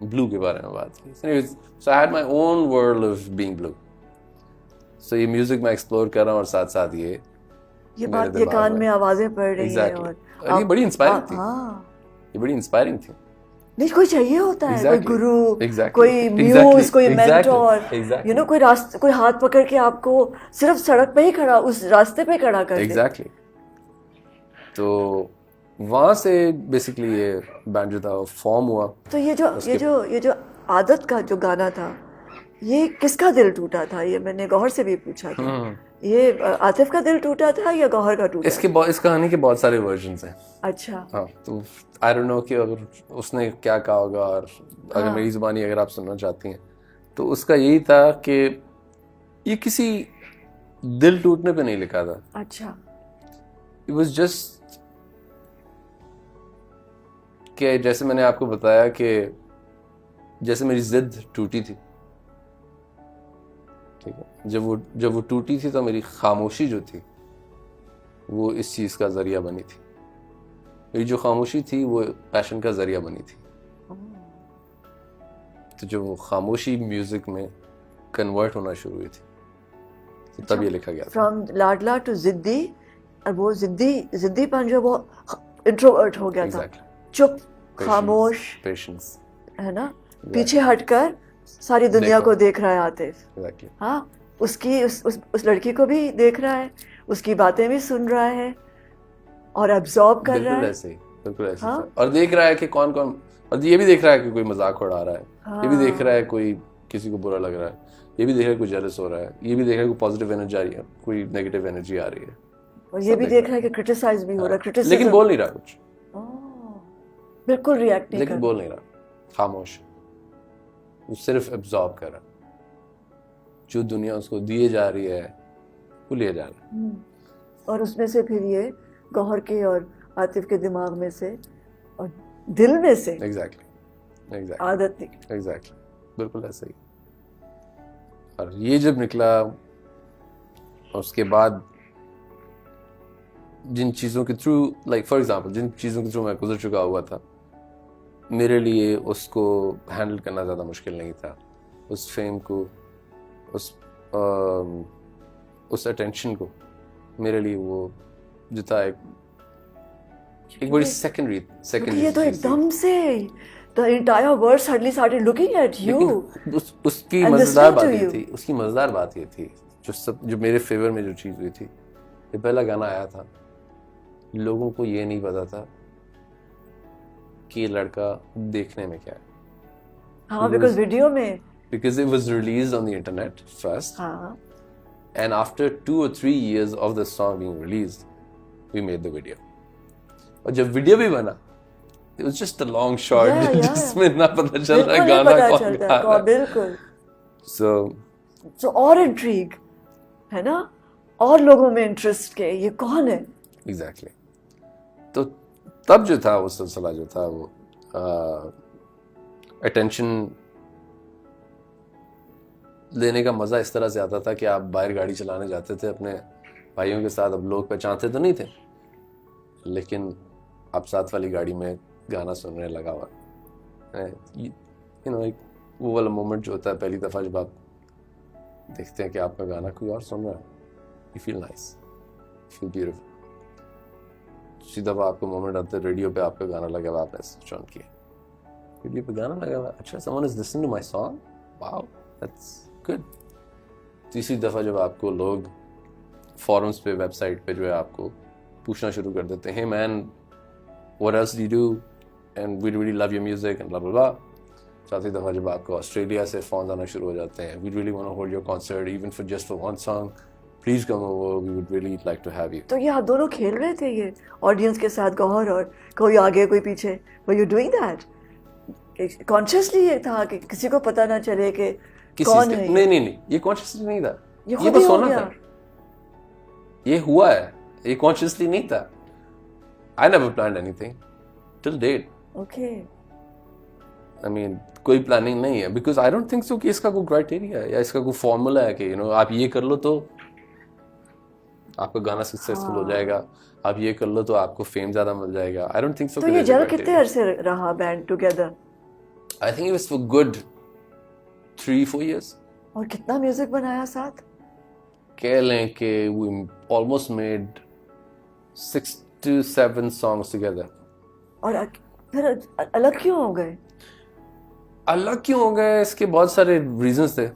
B: ब्लू के बारे में बात की। So I had my own world of being blue. So ये म्यूज़िक मैं एक्सप्लोर कर रहा हूँ और साथ साथ ये
A: बात, ये कान में आवाजें पड़ रही हैं।
B: और ये बड़ी इंस्पायरिंग थी।
A: हाँ,
B: ये बड़ी इंस्पायरिंग थी।
A: नहीं कोई चाहिए होता है, कोई गुरु,
B: Exactly.
A: कोई म्यूज, कोई मेंटोर, कोई हाथ पकड़ के आपको सिर्फ सड़क पे ही खड़ा, उस रास्ते पे खड़ा कर दे।
B: एग्जैक्टली। तो वहां से बेसिकली ये बैंड जो था फॉर्म हुआ।
A: तो ये जो आदत का जो गाना था, ये किसका दिल टूटा था? ये मैंने गौहर से भी पूछा था। ये आतिफ का दिल टूटा था या गौहर का टूटा?
B: इस कहानी के बहुत सारे वर्जन्स हैं।
A: अच्छा।
B: हाँ, तो आई डोंट नो कि अगर उसने क्या कहा होगा, और अगर मेरी जुबानी अगर आप सुनना चाहती हैं तो उसका यही था कि ये किसी दिल टूटने पे नहीं लिखा था.
A: अच्छा.
B: It was just कि जैसे मैंने आपको बताया कि जैसे मेरी जिद टूटी थी, ठीक है, जब वो टूटी थी तो मेरी खामोशी जो थी वो इस चीज़ का ज़रिया बनी थी. मेरी जो खामोशी थी वो पैशन का ज़रिया बनी थी. तो जब वो खामोशी म्यूज़िक में कन्वर्ट होना शुरू हुई थी तो तब ये लिखा गया था.
A: फ्रॉम लाडला टू जिद्दी, और वो जिद्दीपन जो वो इंट्रोवर्ट हो गया था, चुप, खामोश,
B: पेशेंस,
A: है ना, पीछे हटकर सारी दुनिया को देख रहा है आतिफ.
B: एग्जैक्टली.
A: हाँ, उसकी उस लड़की को भी देख रहा है, उसकी बातें भी सुन रहा है और एब्जॉर्ब कर रहा
B: बिल्कुल
A: है.
B: ऐसे ही, बिल्कुल ऐसे
A: हाँ?
B: ही. और देख रहा है कि कौन कौन, और ये भी देख रहा है कि कोई मजाक उड़ा रहा है, ये भी देख रहा है कोई किसी को बुरा लग रहा है, ये भी देख रहा है कोई जेलस हो रहा है, ये भी देख रहा है कोई पॉजिटिव एनर्जी आ रही है, कोई नेगेटिव एनर्जी आ रही है,
A: और ये भी देख रहा है कि क्रिटिसाइज भी हो रहा है, क्रिटिसिज्म,
B: लेकिन बोल नहीं रहा कुछ,
A: बिल्कुल रिएक्ट नहीं
B: लेकिन
A: कर.
B: बोल नहीं रहा, खामोश, वो सिर्फ एब्जॉर्ब कर रहा है. जो दुनिया उसको दिए जा रही है वो ले जा रहा है.
A: और उसमें से फिर ये गौहर के और आतिफ के दिमाग में से और दिल में से
B: एग्जैक्टली
A: आदत निकली.
B: एग्जैक्टली, बिल्कुल ऐसे ही. और ये जब निकला, उसके बाद जिन चीज़ों के थ्रू, लाइक फॉर एग्जांपल, जिन चीज़ों के थ्रू मैं गुजर चुका हुआ था, मेरे लिए उसको हैंडल करना ज़्यादा मुश्किल नहीं था. उस फेम को, उस अटेंशन को, मेरे लिए वो जो था एक बड़ी सेकेंडरी
A: ये तो एकदम से the entire world suddenly started looking at you.
B: लेकिन उसकी
A: and
B: मजेदार
A: listening
B: बात
A: to
B: ये
A: you.
B: थी, उसकी मजेदार बात ये थी, जो मेरे फेवर में जो चीज़ हुई थी, ये पहला गाना आया था, लोगों को ये नहीं पता था कि ये लड़का देखने में क्या है.
A: हाँ, because वीडियो में,
B: Because it was released on the internet first,
A: हाँ,
B: and after 2 or 3 years of the song being released, we made the video. और जब वीडियो भी बना, it was just a long shot
A: Yeah.
B: जिसमें ना पता चल रहा
A: बिल्कुल नहीं
B: गाना
A: पता
B: कौन
A: चलता
B: गा
A: है,
B: रहा है.
A: बिल्कुल.
B: So
A: और इंट्रीग है ना, और लोगों में इंटरेस्ट के ये कौन है.
B: एग्जैक्टली. तो तब जो था वो सिलसिला जो था वो अटेंशन लेने का मज़ा इस तरह से आता था कि आप बाहर गाड़ी चलाने जाते थे अपने भाइयों के साथ. अब लोग पहचानते तो नहीं थे, लेकिन आप साथ वाली गाड़ी में गाना सुनने लगा हुआ है. यू नो, एक वो वाला मोमेंट जो होता है पहली दफ़ा जब आप देखते हैं कि आपका गाना कोई और सुन रहा है, you feel nice, feel beautiful. दूसरी दफ़ा आपको मोमेंट आता है रेडियो पे आपका गाना लगा हुआ, आपने स्विच ऑन किया, रेडियो पे गाना लगा हुआ, अच्छा someone is listening to my song, wow that's good. तीसरी दफ़ा जब आपको लोग फोरम्स पे, वेबसाइट पे जो है आपको पूछना शुरू कर देते हैं, hey man what else do you do and we really love your music and blah blah blah. चौथी दफ़ा जब आपको ऑस्ट्रेलिया से फ़ोन आना शुरू हो जाते हैं, we really want to hold your concert even for just for one song, please come over, we would really like to have you.
A: तो ये आप दोनों खेल रहे थे ये ऑडियंस के साथ, गौहर, और कोई आगे कोई पीछे, were you doing that consciously? ये था कि किसी को पता ना चले कि कौन है.
B: नहीं, ये कॉन्शियसली नहीं था,
A: ये
B: ये
A: खुद ही
B: बस
A: हो
B: होना
A: गया.
B: था, ये हुआ है, ये कॉन्शियसली नहीं था. I never planned anything till date.
A: Okay.
B: I mean कोई प्लानिंग नहीं है, because I don't think so कि इसका कोई क्राइटेरिया है या इसका कोई फॉर्मूला है कि यू नो आप ये कर लो तो आपका गाना सक्सेसफुल हो जाएगा, आप ये कर लो तो आपको फेम ज्यादा मिल जाएगा. आई डोंट थिंक सो.
A: तो ये जल कितने अरसे रहा band together?
B: I think it was for good 3-4 years.
A: और कितना म्यूजिक बनाया साथ?
B: कह लें कि we almost made 6 to 7 songs together.
A: और फिर अलग क्यों हो गए?
B: अलग क्यों हो गए, इसके बहुत सारे रीजंस थे.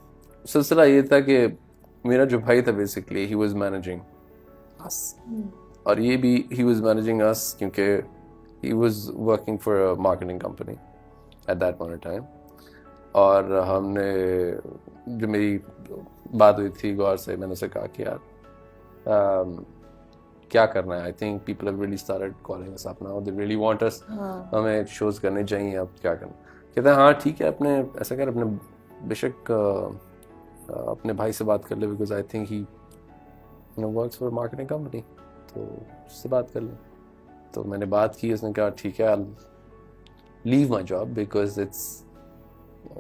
B: सिलसिला ये था कि मेरा जो भाई था basically he was managing us, और ये भी he was managing us क्योंकि he was working for a marketing company at that point in time. और हमने, जो मेरी बात हुई थी गौर से, मैंने उसे कहा कि यार क्या करना है, I think people have really started calling us up now, they really want us, हमें शोज करने चाहिए, अब क्या करना. कहते हैं हाँ ठीक है, अपने ऐसा कर, अपने बेशक अपने भाई से बात कर ले, because I think he works for marketing company, तो उससे बात कर ली। तो मैंने बात की, उसने कहा ठीक है, I leave my job because it's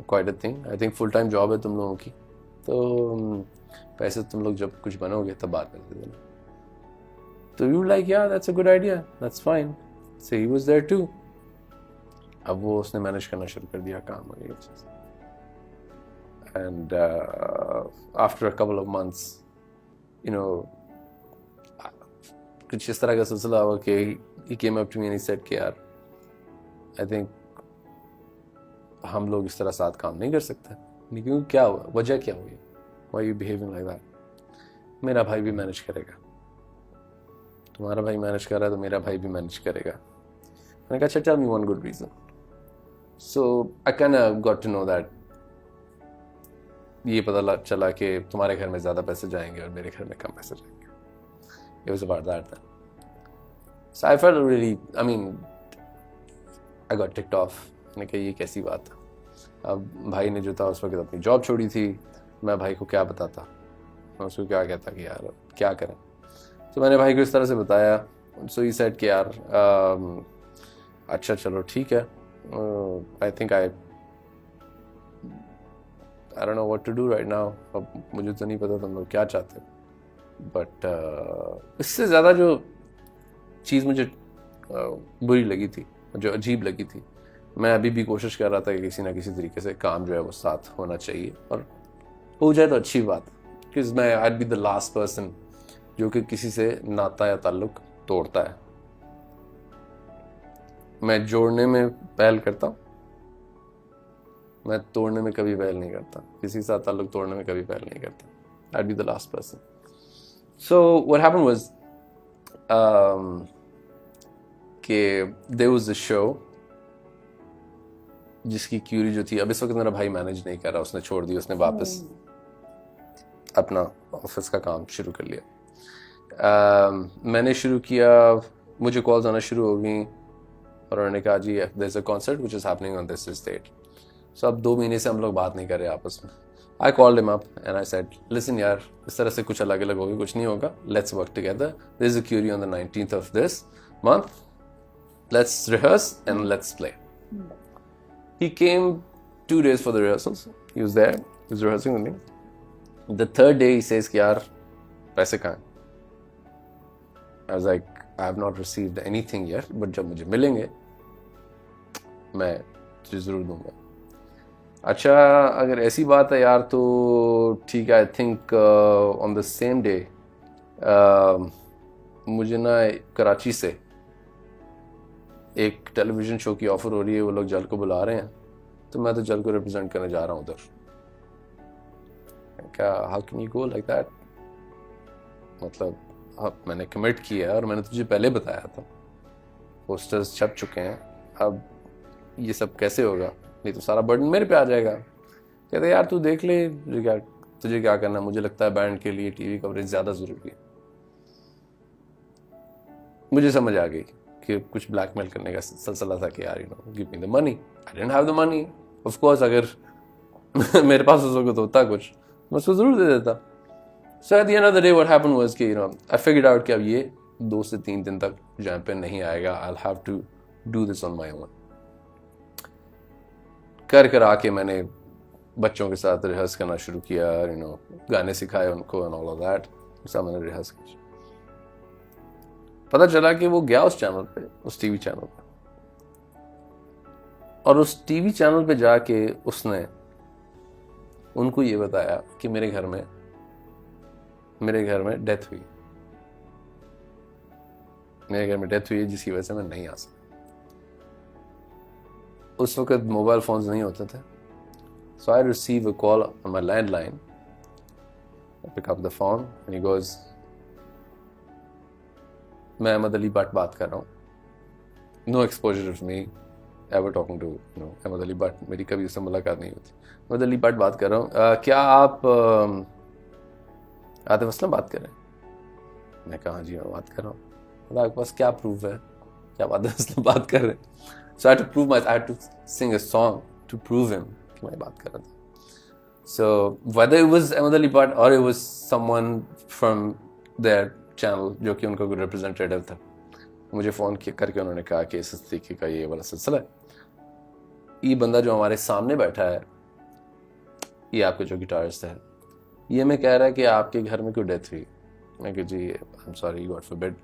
B: quite a thing, I think full time job है तुम लोगों की, तो पैसे तुम लोग जब कुछ बनोगे तब बात कर देना। तो यू लाइक या that's a good idea, that's fine, so he was there too. अब वो उसने मैनेज करना शुरू कर दिया काम वगैरह, and after a couple of months you know कुछ इस तरह का सिलसिला हुआ कि he came up to me and he said कि यार I think हम लोग इस तरह साथ काम नहीं कर सकते। क्यों, क्या हुआ, वजह क्या हुई, why are you behaving like that? मेरा भाई भी मैनेज करेगा, तुम्हारा भाई मैनेज कर रहा है तो मेरा भाई भी मैनेज करेगा। मैंने कहा अच्छा, tell me one good reason. So I kind of got to know that, ये पता चला कि तुम्हारे घर में ज़्यादा पैसे जाएंगे और मेरे घर में कम पैसे जाएंगे। It was about that then. So I felt really, I mean, I got ticked off. मैंने कहा ये कैसी बात है। अब भाई ने जो था उस वक्त अपनी जॉब छोड़ी थी, मैं भाई को क्या बताता, मैं उसको क्या कहता कि यार क्या करें। तो मैंने भाई को इस तरह से बताया। So he said कि यार अच्छा चलो ठीक है, I think I don't know what to do right now. अब मुझे तो नहीं पता तुम लोग क्या चाहते, बट इससे ज़्यादा जो चीज़ मुझे बुरी लगी थी, जो अजीब लगी थी, मैं अभी भी कोशिश कर रहा था कि किसी ना किसी तरीके से काम जो है वो साथ होना चाहिए, और हो जाए तो अच्छी बात, क्योंकि मैं I'd be the last person जो कि किसी से नाता या ताल्लुक तोड़ता है। मैं जोड़ने में पहल करता हूँ, मैं तोड़ने में कभी पहल नहीं करता, किसी के साथ ताल्लुक तोड़ने में कभी पहल नहीं करता। I'd be the last person. So what happened was कि there was a show जिसकी क्यूरी जो थी, अब इस वक्त मेरा भाई मैनेज नहीं कर रहा, उसने छोड़ दिया, उसने वापस अपना ऑफिस का काम शुरू कर लिया। मैंने शुरू किया, मुझे कॉल्स आना शुरू हो गई और उन्होंने कहा जी there is a concert which is happening on this date. So अब 2 महीने से हम लोग बात नहीं कर रहे आपस में। I called him up and I said, listen यार, इस तरह से कुछ अलग अलग होगा, कुछ नहीं होगा, let's work together. There is a Curie on the 19th of this month. Let's rehearse and let's play. He came 2 days for the rehearsals. He was there. He was rehearsing with me. The 3rd day he says कि यार पैसे कहाँ हैं? I was like, I have not received anything yet, but जब मुझे मिलेंगे मैं तुझे ज़रूर दूंगा। अच्छा अगर ऐसी बात है यार तो ठीक है। I think on the same day मुझे ना कराची से एक टेलीविज़न शो की ऑफ़र हो रही है, वो लोग जल को बुला रहे हैं, तो मैं तो जल को रिप्रेजेंट करने जा रहा हूँ उधर। क्या how can you go like that, मतलब अब मैंने कमिट किया है और मैंने तुझे पहले बताया था, पोस्टर्स छप चुके हैं, अब ये सब कैसे होगा, नहीं तो सारा बर्डन मेरे पे आ जाएगा। कहते यार तू देख ले, तुझे क्या करना, मुझे लगता है बैंड के लिए टीवी कवरेज ज़्यादा ज़रूरी है। मुझे समझ आ गई कि कुछ ब्लैकमेल करने का सिलसिला था कि यार you know give me the money. I didn't have the money, of course अगर मेरे पास उस वक्त होता कुछ मैं उसको ज़रूर दे देता। So at the end of the day what happened was कि you know I figured out कि अब ये 2 से 3 दिन तक जहाँ पे नहीं आएगा, I will have to do this on my own. कर आके मैंने बच्चों के साथ रिहर्स करना शुरू किया, यू नो गाने सिखाए उनको एंड ऑल ऑफ दैट, सब मैंने रिहर्स किया। पता चला कि वो गया उस चैनल पे, उस टीवी चैनल पे, और उस टीवी चैनल पे जाके उसने उनको ये बताया कि मेरे घर में डेथ हुई, मेरे घर में डेथ हुई है जिसकी वजह से मैं नहीं आ सकता। उस वक्त मोबाइल फोन्स नहीं होते थे, so I receive a call on my landline. I pick up the phone and he goes, मैं अहमद अली भट्ट बात कर रहा हूँ। No exposure of me ever talking to Ahmad Ali Bhatt, मेरी कभी उससे मुलाकात नहीं होती। अहमद अली भट्ट बात कर रहा हूँ, क्या आप आतिफ असलम बात कर रहे हैं? मैं कहा जी मैं बात कर रहा हूँ। आपके पास क्या प्रूफ है कि आप आतिफ असलम बात कर रहे हैं? So I had to sing a song to prove him कि मैं बात कर रहा था। So whether it was Ahmed Ali Bhatt or it was someone from there channel, जो कि उनका कोई रिप्रेजेंटेटिव था। मुझे फ़ोन करके उन्होंने कहा कि इस तरीके का ये वाला सिलसिला है, ये बंदा जो हमारे सामने बैठा है, ये आपका जो गिटारिस्ट है, ये मैं कह रहा है कि आपके घर में कोई डेथ हुई। मैं कि जी I am sorry, God forbid,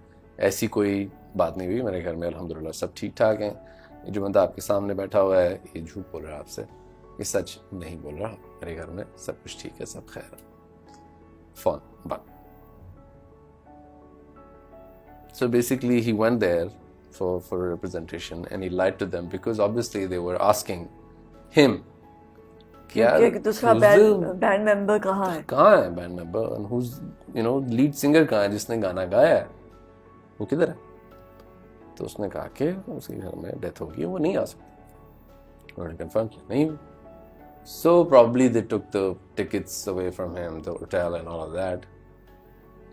B: ऐसी कोई बात नहीं हुई, मेरे घर में अल्हम्दुलिल्लाह सब ठीक ठाक हैं। ये जो बंदा आपके सामने बैठा हुआ है ये झूठ बोल रहा है आपसे, ये सच नहीं बोल रहा, मेरे घर में सब कुछ ठीक है, सब खैर है। फोन बंद। So basically he went there for a representation and he lied to them because obviously they were asking him कि यार
A: कि दूसरा बैंड मेंबर कहाँ है,
B: band member, and who's lead singer कहाँ है, जिसने गाना गाया है वो किधर है। तो उसने कहा कि उसके घर में डेथ हो गई, वो नहीं आ सकता। उन्होंने कंफर्म किया नहीं। So probably they took the tickets away from him, the hotel and all of that,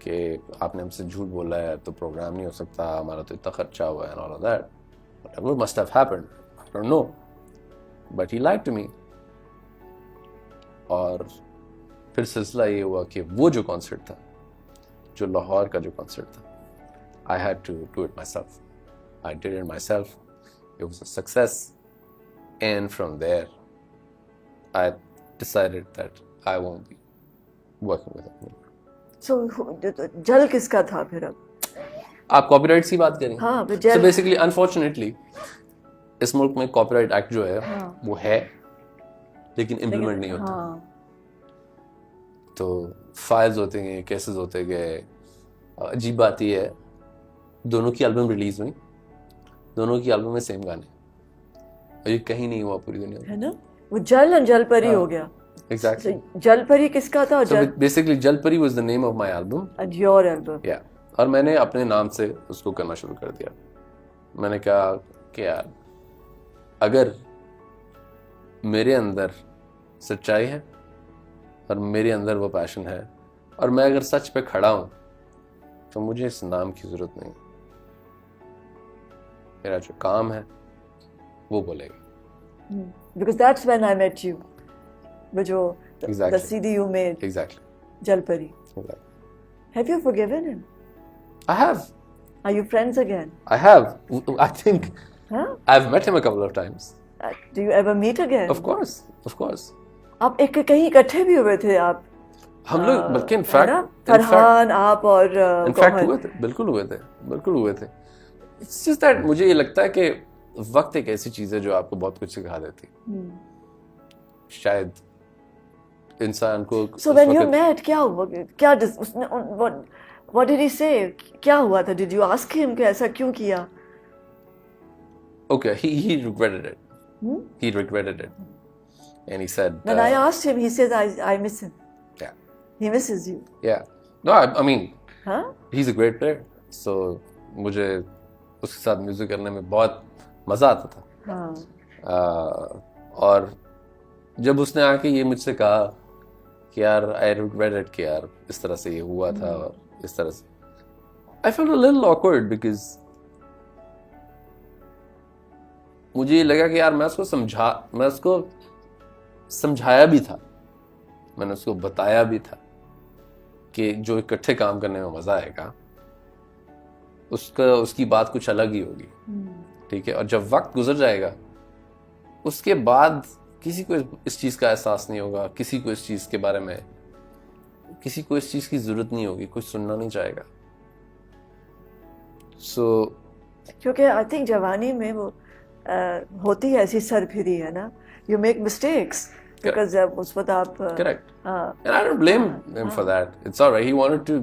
B: कि आपने हमसे झूठ बोला है तो प्रोग्राम नहीं हो सकता, हमारा तो इतना खर्चा हुआ है and all of that. Whatever must have happened, I don't know, but he lied to me. और फिर सिलसिला ये हुआ कि वो जो कॉन्सर्ट था, जो लाहौर का जो कॉन्सर्ट था, I had to do it myself. I did it myself. It was a success. And from there, I decided that I won't be working with him.
A: So जल किसका था फिर अब?
B: आप कॉपीराइट्स की बात करें?
A: हाँ,
B: So basically, unfortunately, इस मुल्क में कॉपीराइट एक्ट जो है वो है, लेकिन इम्प्लीमेंट नहीं होता। तो फाइल्स होते गए, केसेस होते गए। अजीब बात ये है, दोनों की एल्बम रिलीज हुई, दोनों की एल्बम में सेम गाने, और ये कहीं नहीं हुआ पूरी दुनिया में,
A: है ना? वो जल और जलपरी हो गया।
B: Exactly.
A: So, जलपरी किसका था?
B: So basically, जलपरी was the name of my album.
A: And your album.
B: Yeah. और मैंने अपने नाम से उसको करना शुरू कर दिया। मैंने कहा कि यार अगर मेरे अंदर सच्चाई है और मेरे अंदर वो पैशन है और मैं अगर सच पे खड़ा हूं तो मुझे इस नाम की जरूरत नहीं। मेरा जो काम है वो बोलेगा।
A: Because that's when I met you. जो
B: Exactly.
A: the CD you made.
B: Exactly.
A: जलपरी.
B: Exactly.
A: Have you forgiven him?
B: I have.
A: Are you friends again?
B: I have. I think
A: Huh?
B: I've met him a couple of times.
A: Do you ever meet again?
B: Of course. Of course.
A: आप एक कहीं इकट्ठे भी हुए थे आप?
B: हम लोग बल्कि
A: है
B: इनफैक्ट
A: ना? फरहान, आप और
B: इनफैक्ट हुए थे, बिल्कुल हुए थे। It's just that मुझे ये लगता है कि वक्त एक ऐसी चीज है जो आपको बहुत कुछ सिखा देती है। शायद इंसान को
A: So when you met, क्या हुआ? क्या उसने what did he say? क्या हुआ था? Did you ask him कि ऐसा क्यों किया?
B: Okay, he regretted it. He regretted it, and he said.
A: When I asked him, he said I miss him.
B: Yeah.
A: He misses you.
B: Yeah. No, I mean,
A: Huh?
B: he's a great player. So मुझे उसके साथ music करने में बहुत मजा आता था।
A: हाँ.
B: और जब उसने आके ये मुझसे कहा कि यार आई रिग्रेटेड कि यार इस तरह से ये हुआ था और इस तरह से, I felt a little awkward because मुझे ये लगा कि यार मैं उसको समझाया भी था, मैंने उसको बताया भी था कि जो इकट्ठे काम करने में मजा आएगा उसकी बात कुछ अलग ही होगी। ठीक है, और जब वक्त गुजर जाएगा उसके बाद किसी को इस चीज का एहसास नहीं होगा, किसी को इस चीज के बारे में, किसी को इस चीज की जरूरत नहीं होगी, कुछ सुनना नहीं चाहेगा।
A: क्योंकि आई थिंक जवानी में वो होती है ऐसी सरफिरी, है ना? यू मेक मिस्टेक्स बिकॉज़ उस वक्त आप
B: correct, and I don't blame him for that, it's alright, he wanted to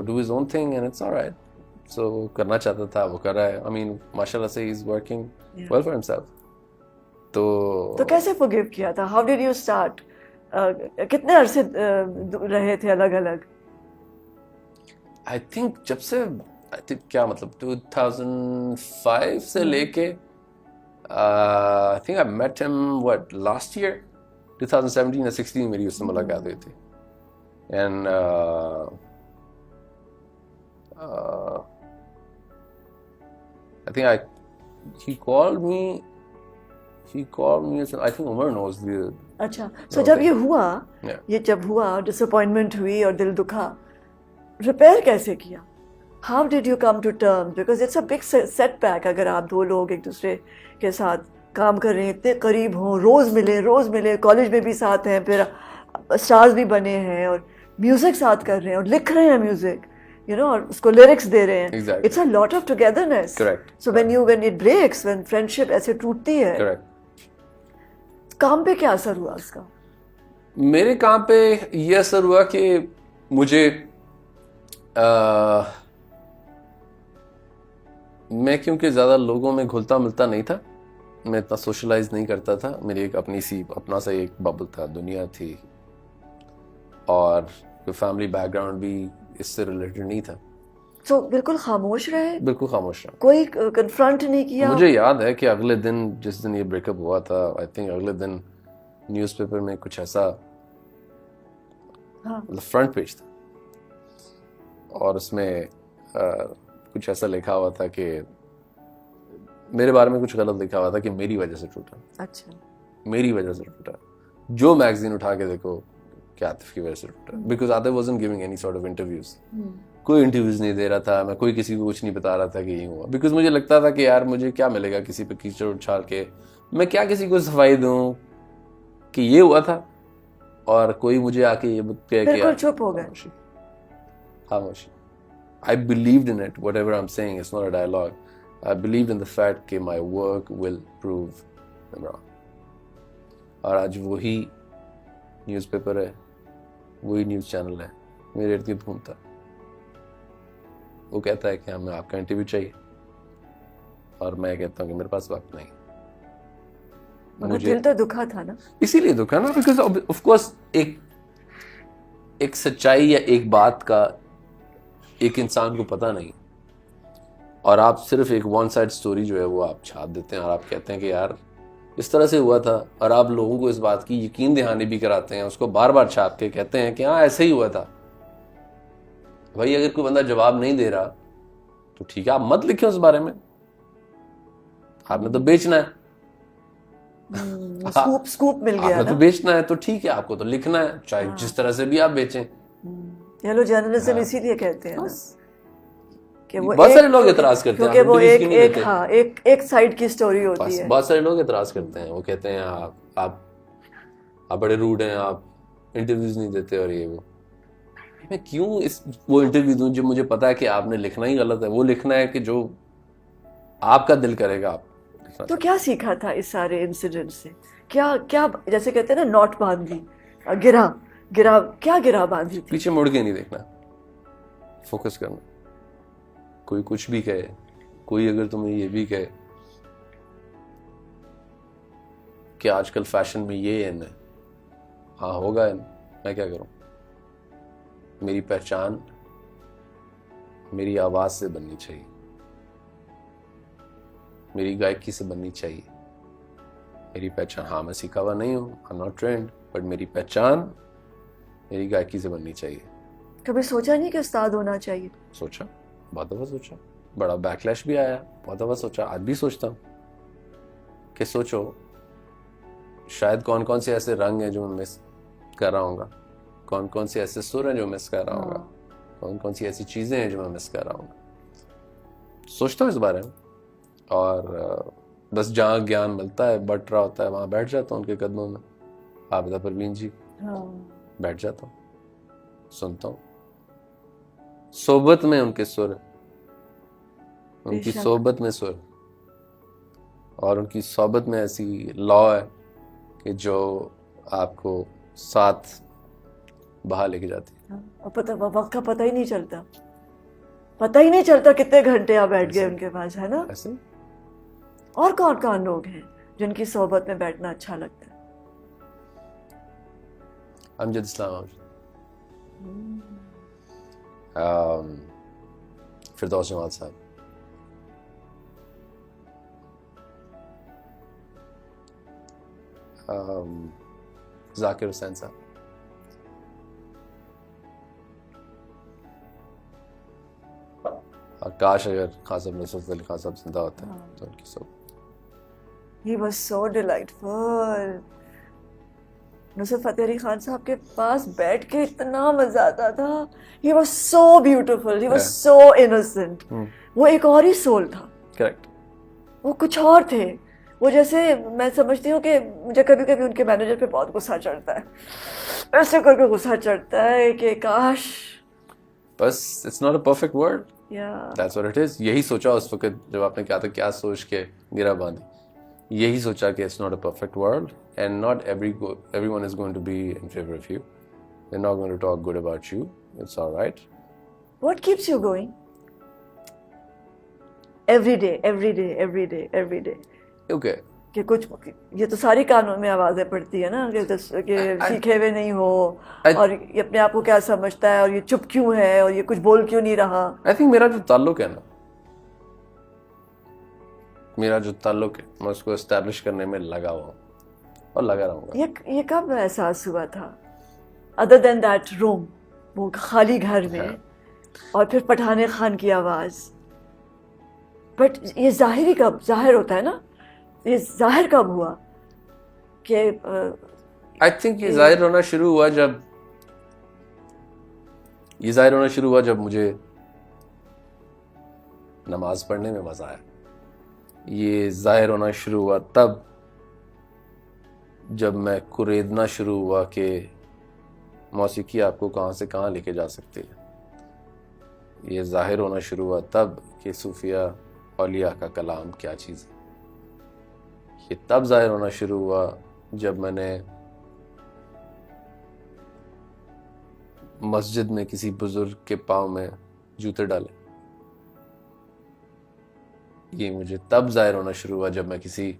B: do his own thing and it's alright. So करना चाहता था, वो कर रहा है। आई मीन माशाल्लाह से he is working well for himself. तो
A: कैसे फॉरगिव किया था? How did you start? कितने अरसे रहे थे अलग अलग?
B: आई थिंक जब से, आई थिंक क्या मतलब 2005 से लेके I think I met him what last year 2017 या 16 मेरी उससे मुलाकात हुई थी। And I think he called me, I think Umar knows the.
A: अच्छा, so जब ये हुआ,
B: Yeah.
A: ये जब हुआ, डिसअपॉइंटमेंट हुई और दिल दुखा, रिपेयर कैसे किया? How did you come to terms? Because it's a big setback अगर आप दो लोग एक दूसरे के साथ काम कर रहे हैं, इतने करीब हों, रोज़ मिले, कॉलेज में भी साथ हैं, फिर स्टार्स भी बने हैं और म्यूज़िक साथ कर रहे हैं और लिख रहे हैं म्यूज़िक, यू नो, और उसको लिरिक्स दे रहे हैं.
B: Exactly.
A: It's a lot of togetherness.
B: Correct.
A: So when it breaks, when friendship ऐसे टूटती है,
B: करेक्ट.
A: काम पे क्या असर हुआ उसका?
B: मेरे काम पे ये असर हुआ कि मुझे मैं क्योंकि ज़्यादा लोगों में घुलता मिलता नहीं था, मैं इतना सोशलाइज नहीं करता था, मेरी एक अपना सा एक बबल था, दुनिया थी, और कोई फैमिली बैकग्राउंड भी इससे रिलेटेड नहीं था.
A: तो बिल्कुल खामोश रहे,
B: बिल्कुल खामोश रहा.
A: कोई कन्फ्रंट नहीं किया?
B: मुझे याद है कि अगले दिन, जिस दिन ये ब्रेकअप हुआ था, आई थिंक अगले दिन न्यूज़पेपर में कुछ ऐसा, मतलब फ्रंट पेज था, और उसमें कुछ ऐसा लिखा हुआ था कि मेरे बारे में कुछ गलत लिखा हुआ था कि मेरी वजह से टूटा.
A: अच्छा.
B: मेरी वजह से टूटा. जो मैगजीन उठा के देखो कि आतिफ की वजह से टूटा, because Atif wasn't giving any sort of interviews. कोई इंटरव्यूज नहीं दे रहा था, मैं कोई किसी को कुछ नहीं बता रहा था कि ये हुआ, बिकॉज मुझे लगता था कि यार मुझे क्या मिलेगा किसी पे कीचड़ उछाल के, मैं क्या किसी को सफाई दूं कि ये हुआ था, और कोई मुझे आके ये कहे कि
A: बिल्कुल चुप हो गए.
B: खामोशी. I believed in it, whatever I'm saying, it's not a dialogue. I believed in the fact कि my work will prove them wrong. और आज वही न्यूज़पेपर है, वही न्यूज़ चैनल है, मेरे इर्द गिर्द घूमता. वो कहता है कि हमें आपका इंटरव्यू चाहिए, और मैं कहता हूँ कि मेरे पास वक्त नहीं.
A: मुझे दिल तो दुखा था ना.
B: इसीलिए दुखा ना, बिकॉज ऑफ कोर्स एक सच्चाई या एक बात का एक इंसान को पता नहीं, और आप सिर्फ एक वन साइड स्टोरी जो है वो आप छाप देते हैं, और आप कहते हैं कि यार इस तरह से हुआ था, और आप लोगों को इस बात की यकीन दहानी भी कराते हैं, उसको बार बार छाप के कहते हैं कि हाँ ऐसे ही हुआ था. भाई अगर कोई बंदा जवाब नहीं दे रहा तो ठीक है, आप मत लिखें उस बारे में, आपने तो बेचना है.
A: स्कूप मिल गया
B: आपने
A: ना.
B: तो बेचना है तो ठीक है, आपको तो लिखना है, चाहे जिस तरह से भी आप बेचें.
A: येलो जर्नलिज्म इसीलिए कहते हैं ना कि वो
B: बहुत सारे लोग एतराज करते हैं,
A: क्योंकि वो
B: आप interviews क्यों नहीं देते?
A: हाँ एक साइड की स्टोरी होती है.
B: बहुत सारे लोग एतराज करते हैं, वो कहते हैं आप बड़े रूड हैं, आप इंटरव्यूज नहीं देते, और ये वो. मैं क्यों वो इंटरव्यू दूं जो मुझे पता है कि आपने लिखना ही गलत है. वो लिखना है कि जो आपका दिल करेगा आप लिखना.
A: तो क्या सीखा था इस सारे इंसिडेंट से? क्या क्या जैसे कहते हैं ना, नॉट बांध दी, गिरा क्या गिरा बांधी थी?
B: पीछे मुड़ के नहीं देखना, फोकस करना. कोई कुछ भी कहे, कोई अगर तुम्हें ये भी कहे कि आजकल फैशन में ये इन है, हाँ होगा इन, मैं क्या करूं. मेरी पहचान मेरी आवाज से बननी चाहिए, मेरी गायकी से बननी चाहिए. मेरी पहचान, हाँ मैं सीखा हुआ नहीं हूं, I am not trend, but मेरी पहचान मेरी गायकी से बननी चाहिए.
A: कभी सोचा नहीं कि उस्ताद होना चाहिए?
B: सोचा, बहुत दफा सोचा, बड़ा बैकलैश भी आया, बहुत दफा सोचा, आज भी सोचता हूँ कि सोचो शायद कौन कौन से ऐसे रंग हैं जो मैं मिस कर रहा हूँगा, कौन कौन से ऐसे सुर हैं जो मिस कर रहा हूँगा, कौन कौन सी ऐसी चीज़ें हैं जो मैं मिस कर रहा हूँ. सोचता हूँ इस बारे में, और बस जहाँ ज्ञान मिलता है, बट रहा होता है, वहाँ बैठ जाता हूँ उनके कदमों में. आबिदा परवीन जी, बैठ जाता हूँ, सुनता हूँ. सोबत में उनके सुर, उनकी सोबत में सुर, और उनकी सोबत में ऐसी लौ है कि जो आपको साथ बहा लेके जाती है.
A: और वक्त का पता ही नहीं चलता कितने घंटे आप बैठ गए उनके पास, है ना?
B: ऐसे.
A: और कौन कौन लोग हैं जिनकी सोबत में बैठना अच्छा लगता है?
B: अमजद इस्लाम, फिरदौस जमाल साहब, जाकिर हुसैन साहब, काश अगर खान साहब नुसरत अली खान साहब जिंदा होते तो उनकी सब.
A: He was so delightful. Nusrat Fateh Ali Khan साहब के पास बैठ के इतना मजा आता था. He was so beautiful, he was
B: Yeah.
A: So innocent. वो एक और ही सोल था,
B: करेक्ट.
A: वो कुछ और थे. वो जैसे मैं समझती हूँ कि मुझे कभी कभी उनके मैनेजर पे बहुत गुस्सा चढ़ता है, ऐसे करके गुस्सा चढ़ता है कि काश.
B: बस it's not a perfect world.
A: या
B: दैट्स व्हाट इट इज. यही सोचा उस वक्त जब आपने कहा था क्या सोच के गिरा बांधी. यही सोचा कि it's not a perfect world and not everyone is going to be in favor of you. They're not going to talk good about you. It's all right.
A: What keeps you going every day every day every day every day?
B: Okay.
A: कि कुछ, ये तो सारी कानों में आवाजें पड़ती है ना कि सीखे हुए नहीं हो, और ये अपने आप को क्या समझता है, और ये चुप क्यों है, और ये कुछ बोल क्यों नहीं रहा.
B: I think मेरा जो ताल्लुक है ना, मेरा जो ताल्लुक है मैं उसको एस्टैब्लिश करने में लगा हुआ हूँ और लगा रहूंगा.
A: ये कब एहसास हुआ था, अदर देन दैट रूम, वो खाली घर में, और फिर पठाने खान की आवाज. बट ये जाहिर होता है ना, ये जाहिर कब हुआ कि
B: आई थिंक ये जाहिर होना शुरू हुआ जब मुझे नमाज पढ़ने में मजा आया. ये जाहिर होना शुरू हुआ तब जब मैं कुरेदना शुरू हुआ कि मौसीकी आपको कहाँ से कहाँ लेके जा सकती है. ये जाहिर होना शुरू हुआ तब कि सूफिया औलिया का कलाम क्या चीज़ है. ये तब जाहिर होना शुरू हुआ जब मैंने मस्जिद में किसी बुजुर्ग के पाँव में जूते डाले. ये मुझे तब जाहिर होना शुरू हुआ जब मैं किसी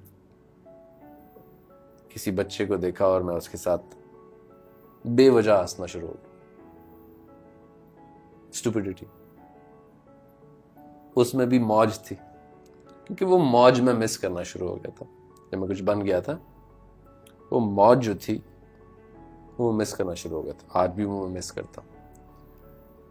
B: बच्चे को देखा और मैं उसके साथ बेवजह हंसना शुरू हो गया. स्टुपिडिटी. उसमें भी मौज थी, क्योंकि वो मौज में मिस करना शुरू हो गया था. जब मैं कुछ बन गया था, वो मौज जो थी वो मिस करना शुरू हो गया था. आज भी वो मिस करता हूँ.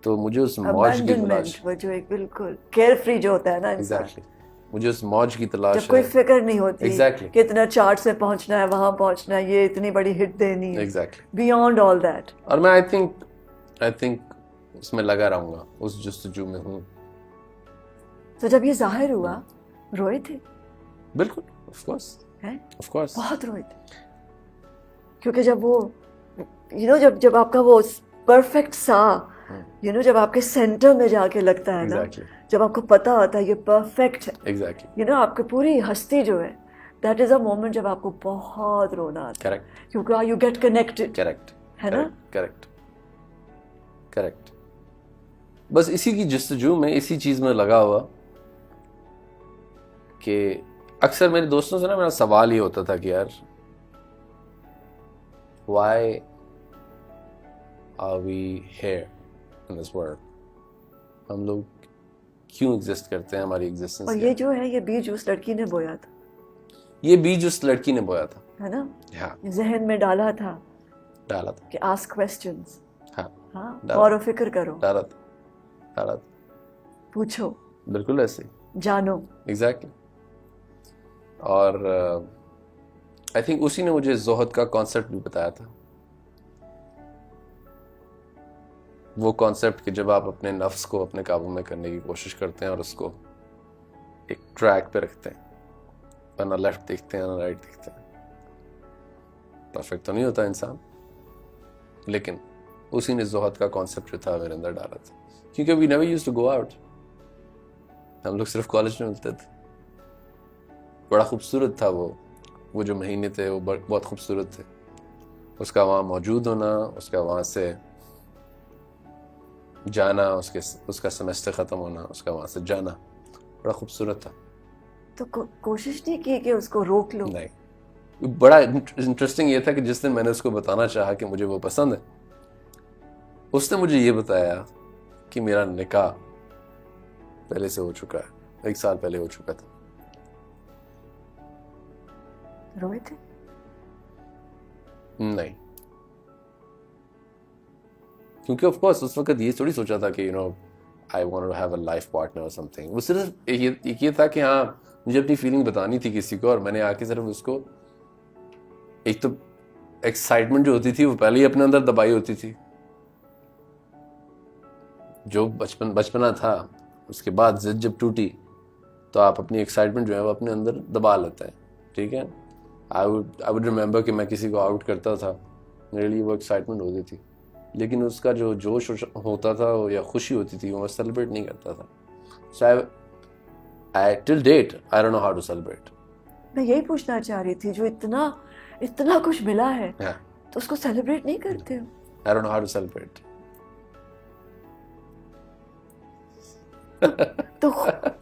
B: तो मुझे उस मौज की तलाश,
A: वो जो एक बिल्कुल केयर फ्री जो होता है ना इंसान,
B: एग्जैक्टली, मुझे उस मौज की तलाश
A: जब कोई फिक्र नहीं होती
B: Exactly.
A: कि इतना चार्ट से पहुंचना है, वहां पहुंचना है, ये इतनी बड़ी हिट देनी है,
B: एग्जैक्टली.
A: Beyond all that.
B: और मैं आई थिंक उसमें लगा रहूंगा, उस जस्तजू में हूँ.
A: तो जब ये जाहिर हुआ, रोए थे?
B: बिल्कुल, ऑफ कोर्स.
A: बहुत रोए थे, क्योंकि जब वो जब आपका वो परफेक्ट सा जब आपके सेंटर में जाके लगता है ना, जब आपको पता होता है ये परफेक्ट है,
B: एग्जैक्टली,
A: आपकी पूरी हस्ती जो है, दैट इज अ मोमेंट जब आपको बहुत रोना आता है.
B: करेक्ट.
A: क्योंकि यू गेट कनेक्टेड.
B: करेक्ट
A: है ना?
B: करेक्ट. बस इसी की जस्तजू में, इसी चीज में लगा हुआ कि अक्सर मेरे दोस्तों से ना मेरा सवाल ये होता था कि यार, why are we here in this world. हम लोग क्यों एग्जिस्ट करते हैं, हमारी एग्जिस्टेंस.
A: और ये जो है, ये बीज उस लड़की ने बोया था,
B: ये बीज उस लड़की ने बोया था,
A: है ना?
B: हाँ,
A: जहन में डाला था कि आस्क क्वेश्चंस.
B: हाँ,
A: गौर फिक्र करो,
B: डाला था.
A: पूछो,
B: बिल्कुल ऐसे,
A: जानो.
B: एग्जैक्टली. और आई थिंक उसी ने मुझे ज़ुहद का कॉन्सेप्ट भी बताया था. वो कॉन्सेप्ट कि जब आप अपने नफ्स को अपने काबू में करने की कोशिश करते हैं और उसको एक ट्रैक पे रखते हैं, और ना लेफ्ट देखते हैं ना राइट देखते हैं. परफेक्ट तो नहीं होता इंसान, लेकिन उसी ने ज़ुहद का कॉन्सेप्ट जो था मेरे अंदर डाला था. क्योंकि we never used to go out. हम लोग सिर्फ कॉलेज में मिलते थे. बड़ा खूबसूरत था वो जो महीने थे, वो बहुत खूबसूरत थे. उसका वहाँ मौजूद होना, उसका वहाँ से जाना, उसका सेमेस्टर ख़त्म होना, उसका वहाँ से जाना, बड़ा खूबसूरत था.
A: तो कोशिश नहीं की कि उसको रोक लो?
B: नहीं. बड़ा इंटरेस्टिंग ये था कि जिस दिन मैंने उसको बताना चाहा कि मुझे वो पसंद है, उसने मुझे ये बताया कि मेरा निकाह पहले से हो चुका है, 1 साल पहले हो चुका था.
A: रोए थे?
B: नहीं, क्योंकि ऑफ कोर्स उस वक्त ये थोड़ी सोचा था कि I want to have a life partner और समथिंग. वो सिर्फ ये था कि हाँ, मुझे अपनी फीलिंग बतानी थी किसी को, और मैंने आके सिर्फ उसको, एक तो एक्साइटमेंट जो होती थी वो पहले ही अपने अंदर दबाई होती थी। जो बचपना था, उसके बाद जिद जब टूटी तो आप अपनी एक्साइटमेंट जो है वो अपने अंदर दबा लेते हैं, ठीक है। आई वुड रिमेंबर कि मैं किसी को आउट करता था, मेरे लिए वो एक्साइटमेंट होती थी, लेकिन उसका जो जोश होता था या खुशी होती थी वो मैं सेलिब्रेट नहीं करता था। So I till date I don't know how to celebrate.
A: मैं यही पूछना चाह रही थी, जो इतना कुछ मिला है तो उसको सेलिब्रेट नहीं करते हो?
B: I don't know how to celebrate.
A: तो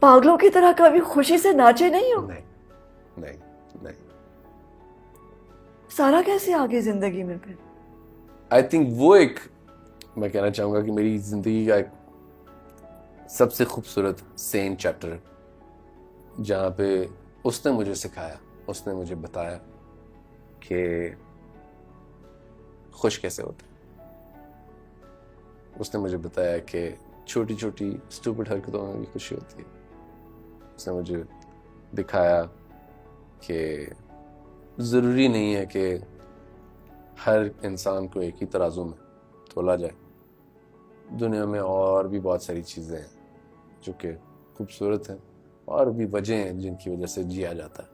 A: पागलों की तरह कभी खुशी से नाचे नहीं हो?
B: नहीं नहीं नहीं।
A: सारा कैसे आगे जिंदगी में फिर?
B: आई थिंक वो एक, मैं कहना चाहूंगा कि मेरी जिंदगी का एक सबसे खूबसूरत सेन चैप्टर है, जहाँ पे उसने मुझे सिखाया, उसने मुझे बताया कि खुश कैसे होते हैं। उसने मुझे बताया कि छोटी छोटी स्टूपिड हरकतों में भी खुशी होती है। उसने मुझे दिखाया कि ज़रूरी नहीं है कि हर इंसान को एक ही तराजू में तोला जाए। दुनिया में और भी बहुत सारी चीज़ें हैं जो कि खूबसूरत हैं, और भी वजह हैं जिनकी वजह से जिया जाता है।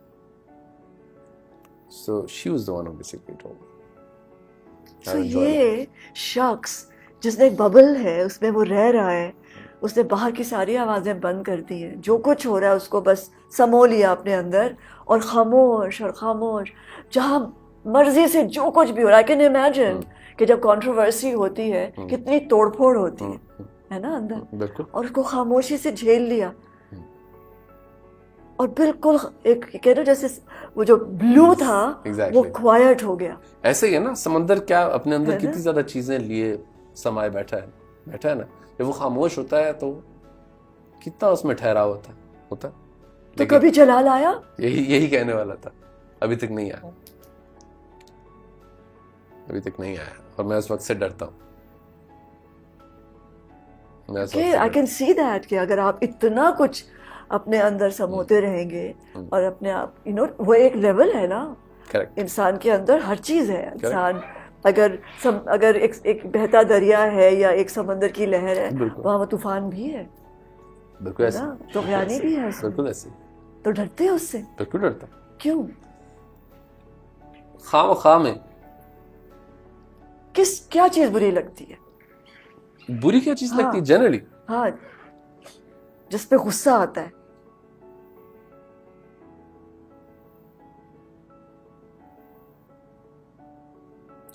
B: So she was the one who basically told me.
A: तो ये शख्स जिसने एक बबल है उसमें वो रह रहा है, उसने बाहर की सारी आवाज़ें बंद कर दी हैं, जो कुछ हो रहा है उसको बस समो लिया अपने अंदर और खामोश, जहाँ मर्जी से जो कुछ भी हो रहा है। आई कैन इमेजिन कि जब कंट्रोवर्सी होती है कितनी तोड़फोड़ होती है ना अंदर,
B: बिल्कुल।
A: और उसको खामोशी से झेल लिया और बिल्कुल एक कह रहे जैसे वो जो ब्लू था वो क्वाइट हो गया।
B: ऐसे ही है ना, समंदर क्या अपने अंदर कितनी ज्यादा चीजें लिए समाये बैठा है ना। जब वो खामोश होता है तो कितना उसमें ठहराव होता है।
A: तो कभी जलाल आया?
B: यही कहने वाला था। अभी तक नहीं आया, और मैं उस वक्त से डरता हूँ।
A: आई कैन सी दैट कि अगर आप इतना कुछ अपने अंदर समोते रहेंगे और अपने आप वो एक लेवल है ना।
B: Correct.
A: इंसान के अंदर हर चीज़ है। इंसान अगर एक बहता दरिया है या एक समंदर की लहर है, वहाँ वो तूफान भी है,
B: बिल्कुल ऐसे,
A: तो बयानी भी है,
B: बिल्कुल ऐसे।
A: तो डरते हैं उससे?
B: बिल्कुल डरता।
A: क्यों?
B: खाम में
A: क्या चीज़ बुरी लगती है?
B: बुरी क्या चीज़ लगती है जनरली?
A: हाँ, जिस पे गुस्सा आता है।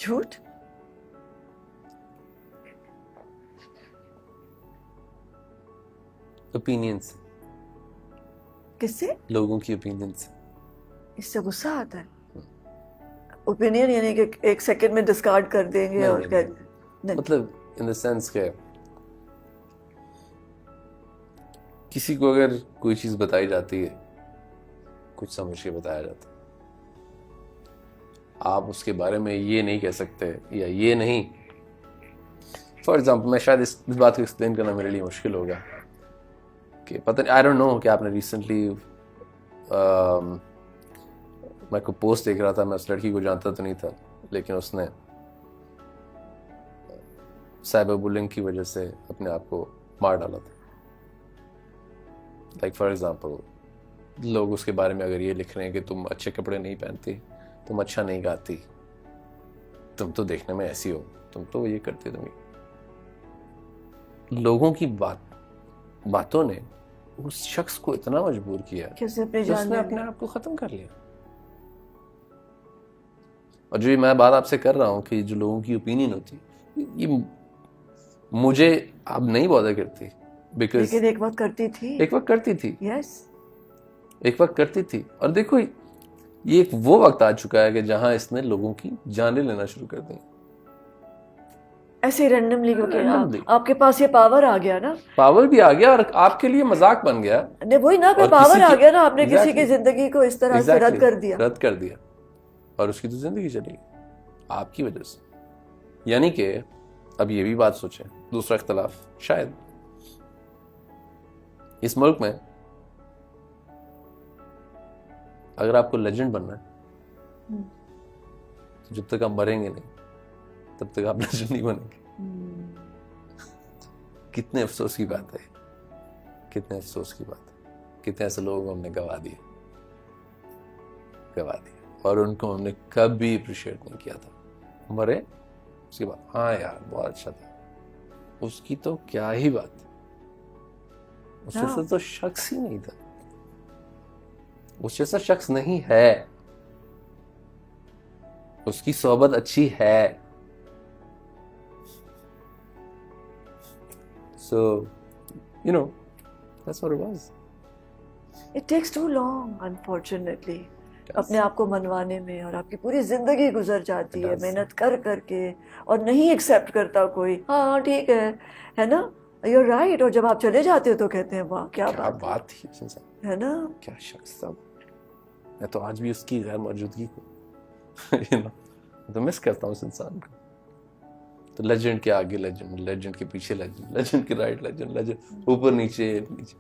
A: झूठ?
B: ओपिनियंस।
A: किससे?
B: लोगों की ओपिनियंस।
A: इससे गुस्सा आता है? ओपिनियन यानी कि एक सेकंड में डिस्कार्ड कर देंगे? नहीं।
B: मतलब इन द सेंस के किसी को अगर कोई चीज बताई जाती है, कुछ समझ के बताया जाता है, आप उसके बारे में ये नहीं कह सकते या ये नहीं। फॉर एग्जाम्पल, मैं शायद इस बात को एक्सप्लेन करना मेरे लिए मुश्किल होगा कि पता नहीं, आई डोंट नो कि आपने रिसेंटली मैं को पोस्ट देख रहा था, मैं उस लड़की को जानता तो नहीं था, लेकिन उसने साइबर बुलिंग की वजह से अपने आप को मार डाला था। लाइक फॉर एग्जाम्पल, लोग उसके बारे में अगर ये लिख रहे हैं कि तुम अच्छे कपड़े नहीं पहनती, तुम अच्छा नहीं गाती, तुम तो देखने में ऐसी हो, तुम तो ये करती, तुम ये। लोगों की बातों ने उस शख्स को इतना मजबूर किया कि उसने अपने आप को खत्म कर लिया। और जो मैं बात आपसे कर रहा हूँ कि जो लोगों की ओपिनियन होती, ये मुझे अब नहीं बॉदर करती, बिकॉज़
A: लेकिन एक वक्त करती थी। यस,
B: एक वक्त करती थी। और देखो, ये एक वो वक्त आ चुका है कि जहां इसने लोगों की जानें लेना शुरू कर दी,
A: ऐसे रैंडमली, क्योंकि आपके पास ये पावर आ गया ना।
B: पावर भी आ गया और आपके लिए मजाक बन गया।
A: नहीं, वही ना, पावर आ गया ना, आपने किसी की जिंदगी को इस तरह से रद्द कर दिया
B: और उसकी तो जिंदगी चली आपकी वजह से। यानी कि अब ये भी बात सोचें, दूसरा इख्तलाफ, शायद इस मुल्क में अगर आपको लेजेंड बनना है जब तक आप मरेंगे नहीं तब तक आप लेजेंड नहीं बनेंगे। कितने अफसोस की बात है, कितने अफसोस की बात है, कितने ऐसे लोग हमने गवा दिए, और उनको हमने कभी अप्रिशिएट नहीं किया था। मरे उसके बाद हाँ यार बहुत अच्छा था, उसकी तो क्या ही बात, उस जैसा तो शख्स ही नहीं था, उस जैसा शख्स नहीं है, उसकी सोहबत अच्छी है। So, you know, that's what it was.
A: It takes too long, unfortunately. अपने आप को मनवाने में, और आपकी पूरी जिंदगी गुजर जाती है मेहनत कर करके, और नहीं एक्सेप्ट करता कोई। हाँ ठीक है ना, you're right। और जब आप चले जाते हो तो कहते हैं वाह क्या बात
B: थी,
A: है ना,
B: क्या शख्स था। मैं तो आज भी उसकी गैर मौजूदगी को तो मिस करता हूँ उस इंसान को। तो लेजेंड के आगे लेजेंड, लेजेंड के पीछे लेजेंड, लेजेंड के राइट लेजेंड, लेजेंड ऊपर नीचे नीचे,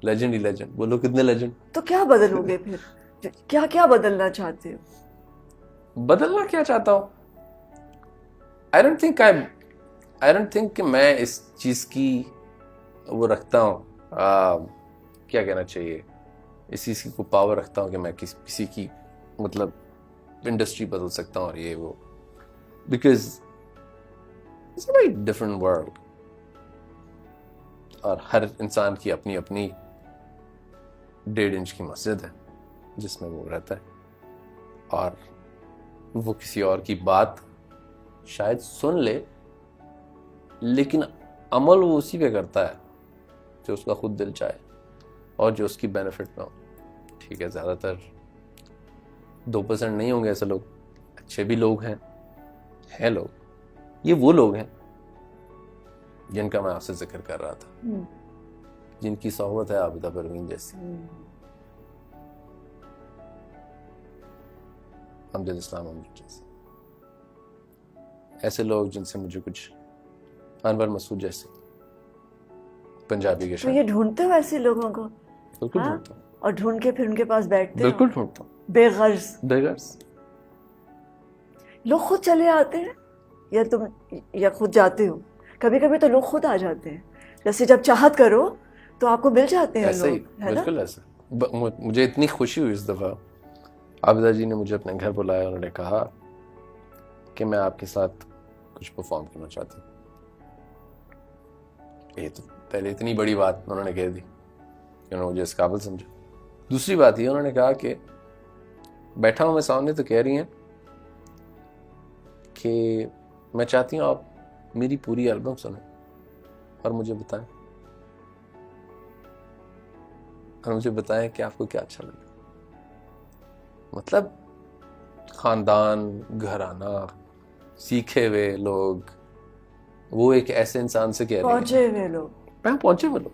B: लेजेंड ही लेजेंड। बोलो कितने लेजेंड। तो
A: क्या बदलोगे फिर, क्या क्या बदलना चाहते हो?
B: बदलना क्या चाहता हूँ, आई डोंट थिंक कि मैं इस चीज की वो रखता हूँ, क्या कहना चाहिए, इस चीज की को पावर रखता हूँ कि मैं किसी की मतलब इंडस्ट्री बदल सकता हूँ और ये वो, because it's a very different world, और हर इंसान की अपनी अपनी 1.5 इंच की मस्जिद है जिसमें वो रहता है, और वो किसी और की बात शायद सुन ले, लेकिन अमल वो उसी पे करता है जो उसका खुद दिल चाहे और जो उसकी बेनिफिट में हो। ठीक है, ज़्यादातर 2% नहीं होंगे ऐसे लोग, अच्छे भी लोग हैं लोग, ये वो लोग हैं जिनका मैं आपसे जिक्र कर रहा था, जिनकी सोहबत है आबिदा परवीन जैसी, अमजद इस्लाम अमजद जैसे, ऐसे लोग जिनसे मुझे कुछ, अनवर मसूद जैसे पंजाबी के
A: तो ये ढूंढते हो ऐसे लोगों को?
B: बिल्कुल ढूंढता हूँ,
A: और ढूंढ के फिर उनके पास बैठते हो?
B: बिल्कुल ढूंढता हूँ, बेगर्ज।
A: लोग खुद चले आते हैं या तुम या खुद जाते हो? कभी कभी तो लोग खुद आ जाते हैं, जैसे जब चाहत करो तो आपको मिल जाते हैं
B: ऐसे
A: लोग,
B: ही,
A: है ना?
B: बिल्कुल ऐसा। मुझे इतनी खुशी हुई इस दफ़ा, आबिदा जी ने मुझे अपने घर बुलाया, उन्होंने कहा कि मैं आपके साथ कुछ परफॉर्म करना चाहती हूँ। ये तो पहले इतनी बड़ी बात उन्होंने कह दी कि उन्होंने मुझे इस काबिल समझा। दूसरी बात ये, उन्होंने कहा कि बैठा हूँ मैं सामने, तो कह रही हैं कि मैं चाहती हूँ आप मेरी पूरी एल्बम सुने और मुझे बताएं कि आपको क्या अच्छा लगा। मतलब खानदान, घराना, सीखे हुए लोग, वो एक ऐसे इंसान से कह रहे हैं, पहुंचे हुए लोग,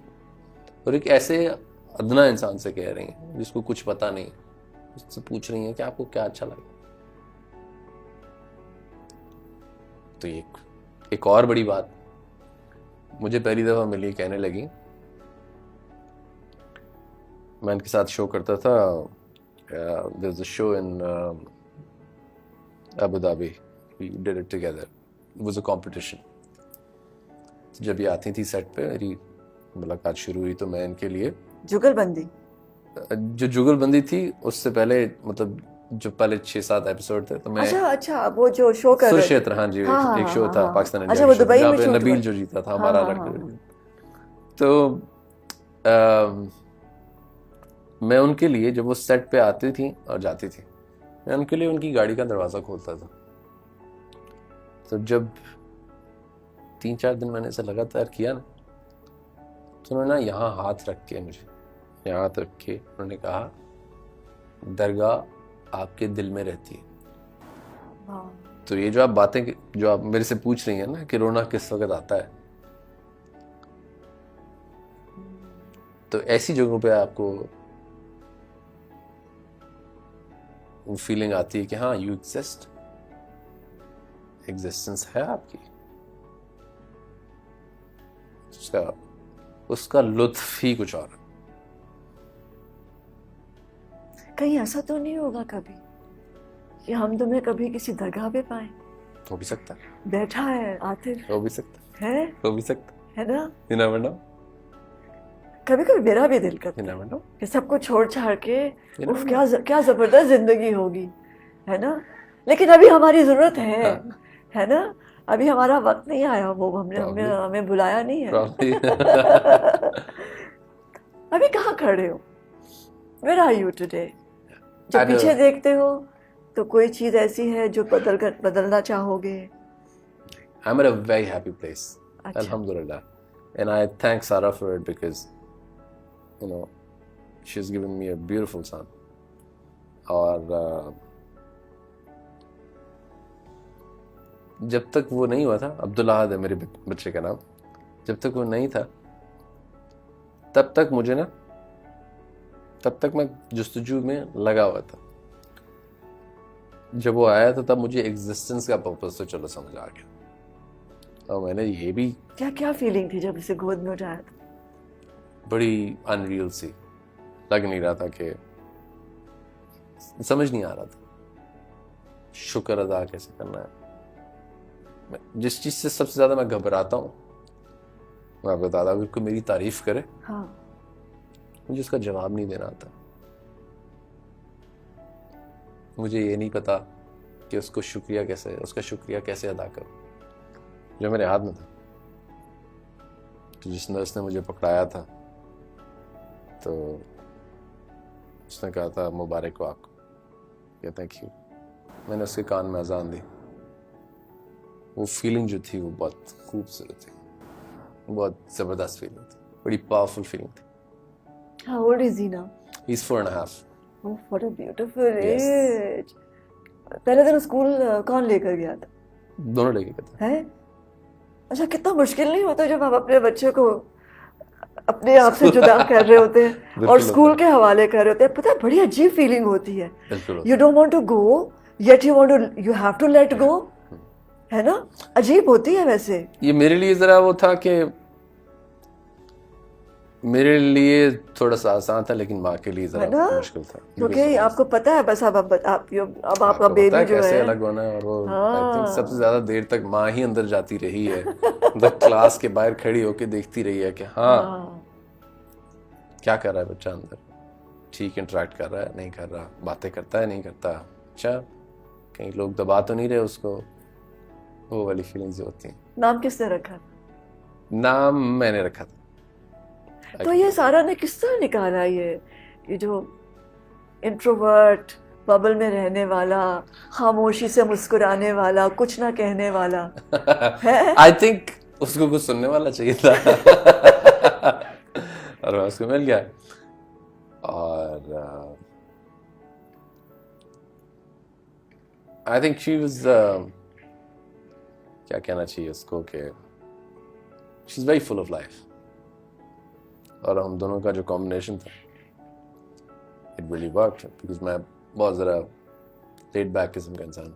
B: और एक ऐसे अदना इंसान से कह रही हैं जिसको कुछ पता नहीं, उससे पूछ रही हैं कि आपको क्या अच्छा लगा। तो एक और बड़ी बात मुझे पहली दफा मिली, कहने लगी, मैं इनके साथ शो करता था, there's a show in Abu Dhabi, we did it together, it was a competition। जब ये आती थी सेट पे, मेरी मुलाकात शुरू हुई, तो मैं इनके लिए जुगलबंदी थी उससे पहले, मतलब जो पहले 6-7 एपिसोड थे, तो मैं
A: अच्छा वो जो शो कर रहे थे,
B: सुरक्षेत्र, हाँ जी, एक शो था पाकिस्तान
A: अच्छा वो दुबई
B: जहाँ
A: में
B: पे
A: शूट
B: नबील
A: हुआ।
B: जो जीता था, हमारा लड़का। तो मैं उनके लिए, जब वो सेट पे आती थी और जाती थी, मैं उनके लिए उनकी गाड़ी का दरवाज़ा खोलता था। तो जब 3-4 दिन मैंने इसे लगातार किया ना, तो उन्होंने ना यहाँ हाथ रख के, मुझे यहाँ हाथ रख के उन्होंने कहा, दरगाह आपके दिल में रहती है। तो ये जो आप बातें जो आप मेरे से पूछ रही हैं ना कि रोना किस वक्त आता है, तो ऐसी जगहों पे आपको वो फीलिंग आती है कि हाँ, यू एग्जिस्ट, एग्जिस्टेंस है आपकी। उसका लुत्फ ही कुछ और।
A: कहीं ऐसा तो नहीं होगा कभी कि हम तुम्हें कभी किसी दरगाह पे पाए।
B: हो भी सकता है,
A: बैठा है आतिफ,
B: हो भी सकता
A: है
B: हो भी सकता
A: है ना।
B: You never know.
A: कभी कभी मेरा भी दिल करता
B: You
A: है
B: never know.
A: कि सबको छोड़ छाड़ के
B: You
A: उफ
B: never
A: क्या जबरदस्त जिंदगी होगी, है ना। लेकिन अभी हमारी जरूरत है ना। अभी हमारा वक्त नहीं आया, वो हमने हमने
B: Probably.
A: हमें बुलाया नहीं है।
B: Probably.
A: अभी कहाँ खड़े हो? Where are you today? जब
B: At a-
A: पीछे देखते हो तो कोई चीज ऐसी है जो बदलना चाहोगे?
B: I'm at a very happy place.
A: अच्छा।
B: Alhamdulillah. And I thank Sarah for it because, you know, she's given me a beautiful son. और जब तक वो नहीं हुआ था, अब्दुल्ला है मेरे बच्चे का नाम, जब तक वो नहीं था तब तक मैं जुस्तजू में लगा हुआ था। जब वो आया था तब मुझे एग्जिस्टेंस का पर्पस तो चलो समझ आ गया। और मैंने ये भी
A: क्या क्या फीलिंग थी जब इसे गोद में उठाया था?
B: बड़ी अनरियल सी, लग नहीं रहा था, कि समझ नहीं आ रहा था शुक्र अदा कैसे करना है। जिस चीज से सबसे ज्यादा मैं घबराता हूँ, मैं आपको बताता हूँ, कोई मेरी तारीफ करे,
A: हाँ।
B: मुझे उसका जवाब नहीं देना आता। मुझे ये नहीं पता कि उसका शुक्रिया कैसे अदा करूं, जो मेरे हाथ में था। तो जिस नर्स ने मुझे पकड़ाया था तो उसने कहा था मुबारक हो आपको, क्या थैंक यू। मैंने उसके कान में अजान दी। वो फीलिंग जो थी वो बहुत खूबसूरत थी, बहुत जबरदस्त फीलिंग थी, बड़ी पावरफुल फीलिंग थी।
A: How old is he now?
B: He's 4.5.
A: Oh, what a beautiful
B: Yes.
A: age. पहले दिन स्कूल कौन लेकर गया था?
B: दोनों लेके गए थे।
A: है? अच्छा, कितना मुश्किल नहीं होता जब आप अपने बच्चे को अपने आप से जुदा कर रहे होते हैं और
B: बिल्कुल
A: स्कूल
B: होता
A: के हवाले कर रहे होते हैं। पता है, बड़ी अजीब फीलिंग होती है।
B: बिल्कुल होता
A: you don't want to go yet you have to let go, है ना। अजीब होती है वैसे।
B: ये मेरे लिए जरा वो था कि मेरे लिए थोड़ा सा आसान था, लेकिन माँ के लिए
A: है
B: जरा
A: ना?
B: मुश्किल था।
A: क्योंकि आपको पता है बस अब आपका
B: आपको पता
A: बेबी
B: है
A: जो
B: कैसे
A: है,
B: अलग होना है, और वो
A: हाँ।
B: आई थिंक सबसे ज्यादा देर तक माँ ही अंदर जाती रही है। मतलब क्लास के बाहर खड़ी होके देखती रही है कि हाँ क्या कर रहा है बच्चा अंदर, ठीक इंटरेक्ट कर रहा है नहीं कर रहा, बातें करता है नहीं करता, अच्छा कहीं लोग दबा तो नहीं रहे उसको, वो वाली फीलिंग्स होती हैं।
A: नाम किसने रखा?
B: नाम मैंने रखा था।
A: तो ये सारा ने किस तरह निकाला ये जो इंट्रोवर्ट, बबल में रहने वाला, खामोशी से मुस्कुराने वाला, कुछ ना कहने वाला है?
B: आई थिंक उसको कुछ सुनने वाला चाहिए था। और मैं उसको मिल गया। और आई थिंक शी वाज, क्या कहना चाहिए उसको, कि she is very full of life. और हम दोनों का जो कॉम्बिनेशन था, इट रियली वर्कड, बिकॉज मैं बहुत जरा लेड बैक किस्म का इंसान,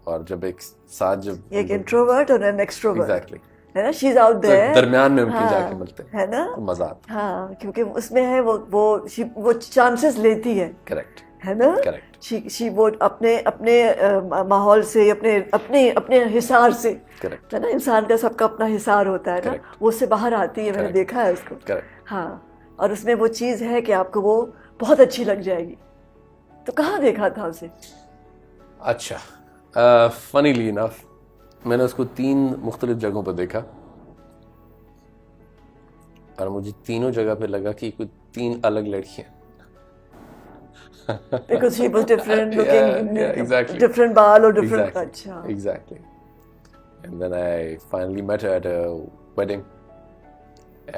B: और जब एक साथ जब
A: एक इंट्रोवर्ट और एन एक्सट्रोवर्ट,
B: एग्जैक्टली,
A: है ना, शी इज आउट देयर,
B: दरमियान में उनके जाके मिलते हैं,
A: है ना,
B: तो मजा आता।
A: हाँ, क्योंकि उसमें है वो चांसेस लेती है,
B: करेक्ट,
A: है ना।
B: करेक्ट,
A: शी वो अपने माहौल से, अपने हिसार से,
B: करेक्ट,
A: है ना। इंसान का सबका अपना हिसार होता है ना, वो उससे बाहर आती है। मैंने देखा है उसको।
B: करेक्ट।
A: हाँ, और उसमें वो चीज़ है कि आपको वो बहुत अच्छी लग जाएगी। तो कहाँ देखा था उसे?
B: अच्छा, फनीली इनफ मैंने उसको 3 मुख्तलिफ जगहों पर देखा, और मुझे तीनों जगह पे लगा कि कोई 3 अलग लड़कियां।
A: Because she was different looking,
B: yeah, exactly.
A: different बाल और different,
B: Exactly.
A: अच्छा।
B: Exactly. And then I finally met her at a wedding,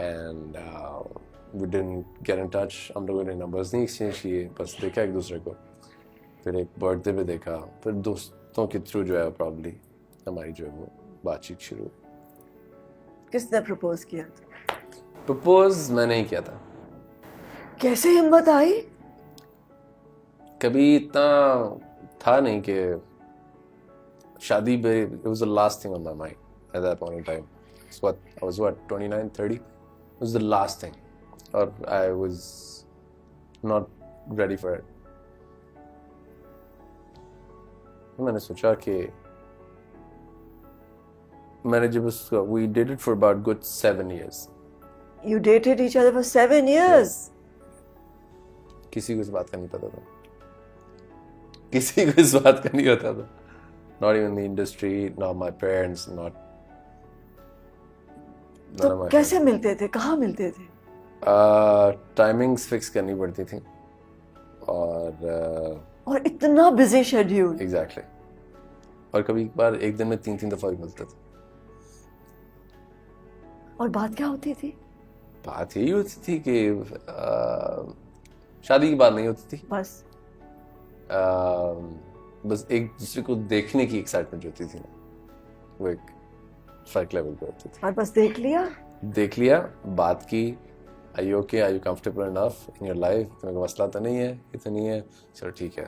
B: and we didn't get in touch. हम लोगों ने numbers नहीं exchange किए, बस देखा एक दूसरे को। फिर एक बर्थडे पे देखा, फिर दोस्तों के थ्रू जो है probably हमारी जो है वो बातचीत शुरू हुई।
A: किसने प्रपोज किया था?
B: प्रपोज मैंने ही किया था।
A: कैसे हिम्मत आई?
B: कभी इतना था नहीं कि शादी पे, it was the last thing on my mind at that point in time. So I was 29, 30? It was the last thing. Or I was not ready for it. मैंने सोचा कि मैंने जब उसको we did it for about good 7 years.
A: You dated each other for 7 years.
B: किसी को इस बात का नहीं पता था, किसी को इस बात का नहीं पता था. Not even the industry, not my parents, not none of
A: तो
B: my
A: कैसे मिलते थे, कहाँ मिलते थे?
B: टाइमिंग्स फिक्स करनी पड़ती थी और
A: इतना बिजी शेड्यूल.
B: एग्जैक्टली और कभी एक बार एक दिन में 3 दफा भी मिलते थे.
A: और बात क्या होती थी?
B: बात यही होती थी कि शादी की बात नहीं होती थी, बस एक दूसरे को देखने की एक्साइटमेंट होती थी ना, वो एक फर्क लेवल पे होती थी.
A: और बस देख लिया, बात की, Are you okay? Are you comfortable enough in your life? तुम्हें मसला तो नहीं है, इतनी है, चलो ठीक है,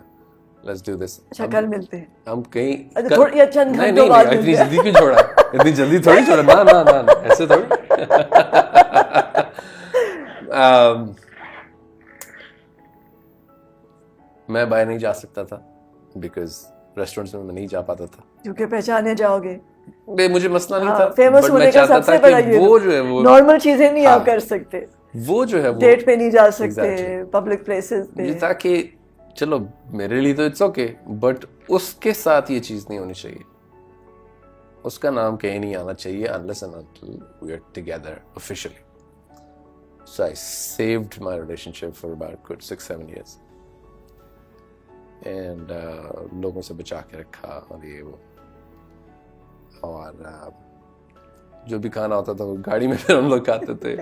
A: let's do this. अच्छा कल मिलते हैं.
B: हम कहीं
A: थोड़ी चंद घंटों बाद
B: इतनी जल्दी क्यों छोड़ा, इतनी जल्दी थोड़ी छोड़ा, ना ऐसे थोड़ी. मैं बाहर नहीं जा सकता था बिकॉज रेस्टोरेंट्स में मैं नहीं जा पाता था
A: क्योंकि पहचाने जाओगे.
B: मुझे मसला नहीं था,
A: फेमस होने का सबसे बड़ा ये
B: वो जो है वो
A: नॉर्मल चीजें नहीं आप कर सकते,
B: वो जो है वो
A: डेट पे नहीं जा सकते, पब्लिक प्लेसेस पे.
B: ताकि चलो मेरे लिए तो इट्स ओके, बट उसके साथ ये चीज नहीं होनी चाहिए, उसका नाम कहीं नहीं आना चाहिए unless and until we are together officially. So I saved my relationship for about good 6-7 years and लोगों से बचा के रखा और ये वो. और जो भी खाना होता था वो गाड़ी में फिर हम लोग खाते थे